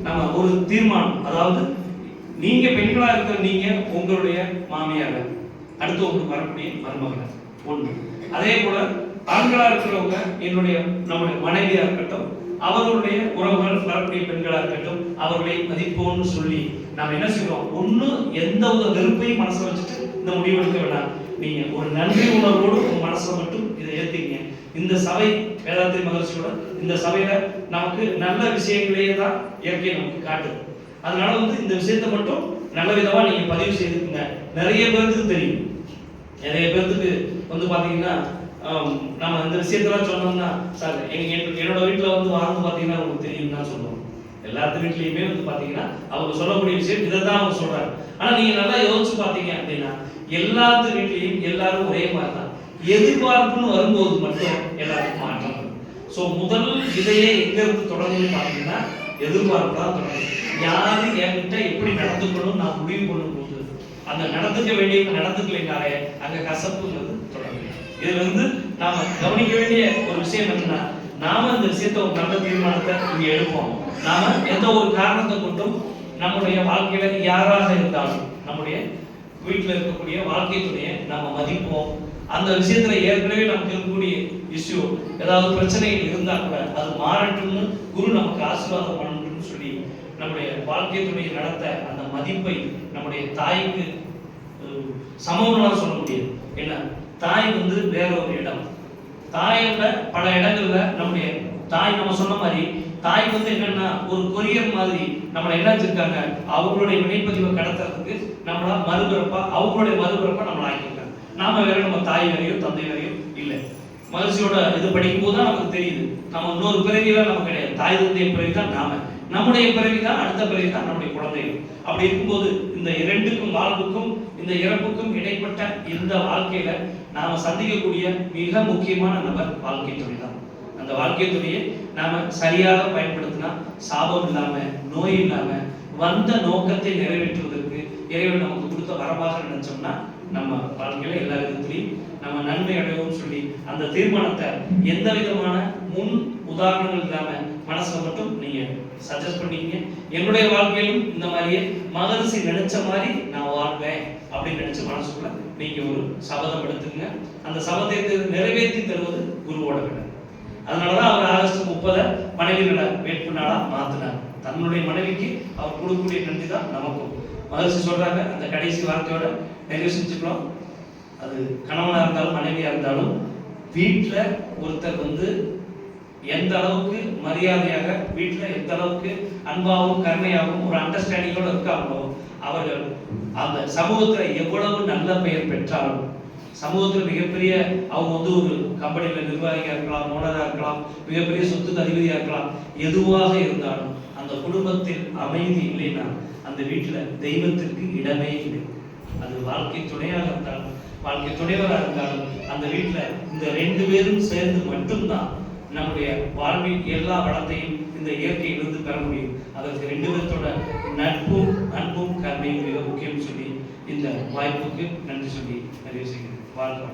நம்ம ஒரு தீர்மானம், அதாவது நீங்க பெண்களா இருக்கிற நீங்க உங்களுடைய மாமியார அடுத்து உங்களுக்கு வரக்கூடிய மருமகளை ஒண்ணு. அதே போல ஆண்களா இருக்கிறவங்க நம்முடைய மனைவியா இருக்கட்டும், அவர்களுடைய உறவுகள் வரக்கூடிய பெண்களா இருக்கட்டும், அவர்களை மதிப்போம்னு சொல்லி நாம் என்ன செய்யறோம், ஒண்ணு எந்த ஒரு வெறுப்பையும் மனசை வச்சுட்டு இந்த முடிவு எடுக்க வேண்டாம். நீங்க ஒரு நன்றி உணர்வோடு உங்க மனசை மட்டும் இதை ஏத்துக்கீங்க. இந்த சபை வேதாத்திரி மகிழ்ச்சியோட இந்த சபையில நமக்கு நல்ல விஷயங்களையே தான் இயற்கை நமக்கு காட்டுது. அதனால இந்த விஷயத்தை மட்டும் நல்ல விதமா நீங்க பதிவு செய்துக்குங்க. நிறைய பேருக்கு தெரியும், நிறைய பேருக்கு பாத்தீங்கன்னா நம்ம இந்த விஷயத்தெல்லாம் சொன்னோம்னா, சார் என்னோட வீட்டுல வாழ்ந்து பாத்தீங்கன்னா உங்களுக்கு தெரியும் தான் சொல்லுவோம். எல்லாத்து வீட்லயுமே பாத்தீங்கன்னா அவங்க சொல்லக்கூடிய விஷயம் இதைதான் அவங்க சொல்றாங்க. ஆனா நீங்க நல்லா யோசிச்சு பாத்தீங்க அப்படின்னா எல்லாத்து வீட்லயும் எல்லாரும் ஒரே மாதிரி தான். எதிர்பார்ப்புன்னு வரும்போது மட்டும் எல்லாருக்கும் மாற்றம். ஸோ முதல் இதையே எங்க இருந்து தொடங்குன்னு பாத்தீங்கன்னா எதிர்பார்ப்பு தான் தொடங்கும். யாரு என்கிட்ட எப்படி நடந்துக்கணும் நான் முடிவு பண்ணும் போது அந்த நடந்துக்க வேண்டியவங்க நடந்துக்கலைனாலே அங்க கசப்புங்கிறது தொடங்கும். இதுல நாம கவனிக்க வேண்டிய ஒரு விஷயம் என்னன்னா, நாம இந்த விஷயத்த ஒரு நல்ல தீர்மானத்தை இங்க எடுப்போம். நாம எந்த ஒரு காரணத்தை கொண்டும் நம்முடைய வாழ்க்கையில யாராக இருந்தாலும் நம்முடைய வீட்டில் இருக்கக்கூடிய வாழ்க்கை துணையை நாம மதிப்போம், அந்த விஷயத்துல ஏற்கனவே நமக்கு இருக்கக்கூடிய இஷ்யூ ஏதாவது பிரச்சனைகள் இருந்தா கூட அது மாறட்டும்னு குரு நமக்கு ஆசீர்வாதம் பண்ணணும்னு சொல்லி நம்முடைய வாழ்க்கை துணையை நடத்த அந்த மதிப்பை நம்முடைய தாய்க்கு சமமாக சொல்ல முடியாது. ஏன்னா தாய் வந்து வேற ஒரு இடம், தாயோட பல இடங்கள்ல நம்முடைய தாய் நம்ம சொன்ன மாதிரி தாய் வந்து என்னன்னா ஒரு கொரியர் மாதிரி நம்மளை என்ன வச்சிருக்காங்க, அவங்களுடைய வினைப்பதிவை கடத்துறதுக்கு நம்மளா மறுபிறப்பா அவங்களுடைய மறுபிறப்பா நம்மளை ஆக்கியிருக்காங்க. நாம வேற நம்ம தாய் வேறையோ தந்தை வேறையோ இல்லை. மகிழ்ச்சியோட இது படிக்கும் போது தான் நமக்கு தெரியுது நம்ம இன்னொரு பிறவியெல்லாம் நமக்கு கிடையாது. தாய் தந்தைய பிறவி தான் நாம, நம்முடைய பிறவி தான் அடுத்த பிறவி தான் நம்முடைய குழந்தைகள். அப்படி இருக்கும்போது இந்த இரண்டுக்கும் வாழ்வுக்கும் இந்த இறப்புக்கும் இடைப்பட்ட இந்த வாழ்க்கையில நாம சந்திக்கக்கூடிய மிக முக்கியமான நபர் வாழ்க்கை துணை தான். அந்த வாழ்க்கை துணையை நாம சரியாக பயன்படுத்தினா சாபம் இல்லாம நோய் இல்லாம வந்த நோக்கத்தை நிறைவேற்றுவதற்கு இறைவன் நமக்கு கொடுத்த வரமாக நினைச்சோம்னா நம்ம வாழ்க்கையில எல்லா விதத்திலையும் நம்ம நன்மை அடைவோம் சொல்லி அந்த தீர்மானத்தை எந்த விதமான முன் உதாரணங்கள் இல்லாம மனசுல மட்டும் நீங்க சஜஸ்ட் பண்ணீங்க. என்னுடைய வாழ்க்கையிலும் இந்த மாதிரியே மகரிஷி நினைச்ச மாதிரி நான் வாழ்வேன் அப்படின்னு நினைச்ச மனசுக்குள்ள நீங்க ஒரு சபதம் எடுத்துங்க. அந்த சபதத்தை நிறைவேற்றி தருவது குருவோட கடமை. அதனாலதான் அவர் ஆகஸ்ட் 30 மனைவிகளை வேட்பு நாளா மாத்தினார். தன்னுடைய மனைவிக்கு அவர் கொடுக்கக்கூடிய நன்றி தான் நமக்கும். மகரிஷி சொல்றாங்க, அந்த கடைசி வார்த்தையோட நிறைவு செஞ்சுக்கலாம். அது கணவனா இருந்தாலும் மனைவியா இருந்தாலும் வீட்டுல ஒருத்தர் வந்து எந்த அளவுக்கு மரியாதையாக வீட்டுல எந்த அளவுக்கு அன்பாகவும் கருணையாகவும் ஒரு அண்டர்ஸ்டாண்டிங்கோட இருக்காங்களோ அவர்கள் அந்த சமூகத்துல எவ்வளவு நல்ல பெயர் பெற்றாலும் சமூகத்தில் மிகப்பெரிய அவங்க வந்து ஒரு கம்பெனியில் நிர்வாகியாக இருக்கலாம், ஓனராக இருக்கலாம், மிகப்பெரிய சொத்துக்கு அதிபதியாக இருக்கலாம், எதுவாக இருந்தாலும் அந்த குடும்பத்தில் அமைதி இல்லைன்னா அந்த வீட்டில் தெய்வத்திற்கு இடமே இல்லை. அது வாழ்க்கை துணையாக இருந்தாலும் வாழ்க்கை துணைவராக இருந்தாலும் அந்த வீட்டில் இந்த 2 பேரும் சேர்ந்து மட்டும்தான் நம்முடைய வாழ்வின் எல்லா வளத்தையும் இந்த இயற்கையிலிருந்து பெற முடியும். அதற்கு 2 பேர்த்தோட நட்பும் அன்பும் கருணையும் மிக முக்கியம் சொல்லி இந்த வாய்ப்புக்கு நன்றி சொல்லி நிறைவு செய்கிறேன். வாழ்க்கை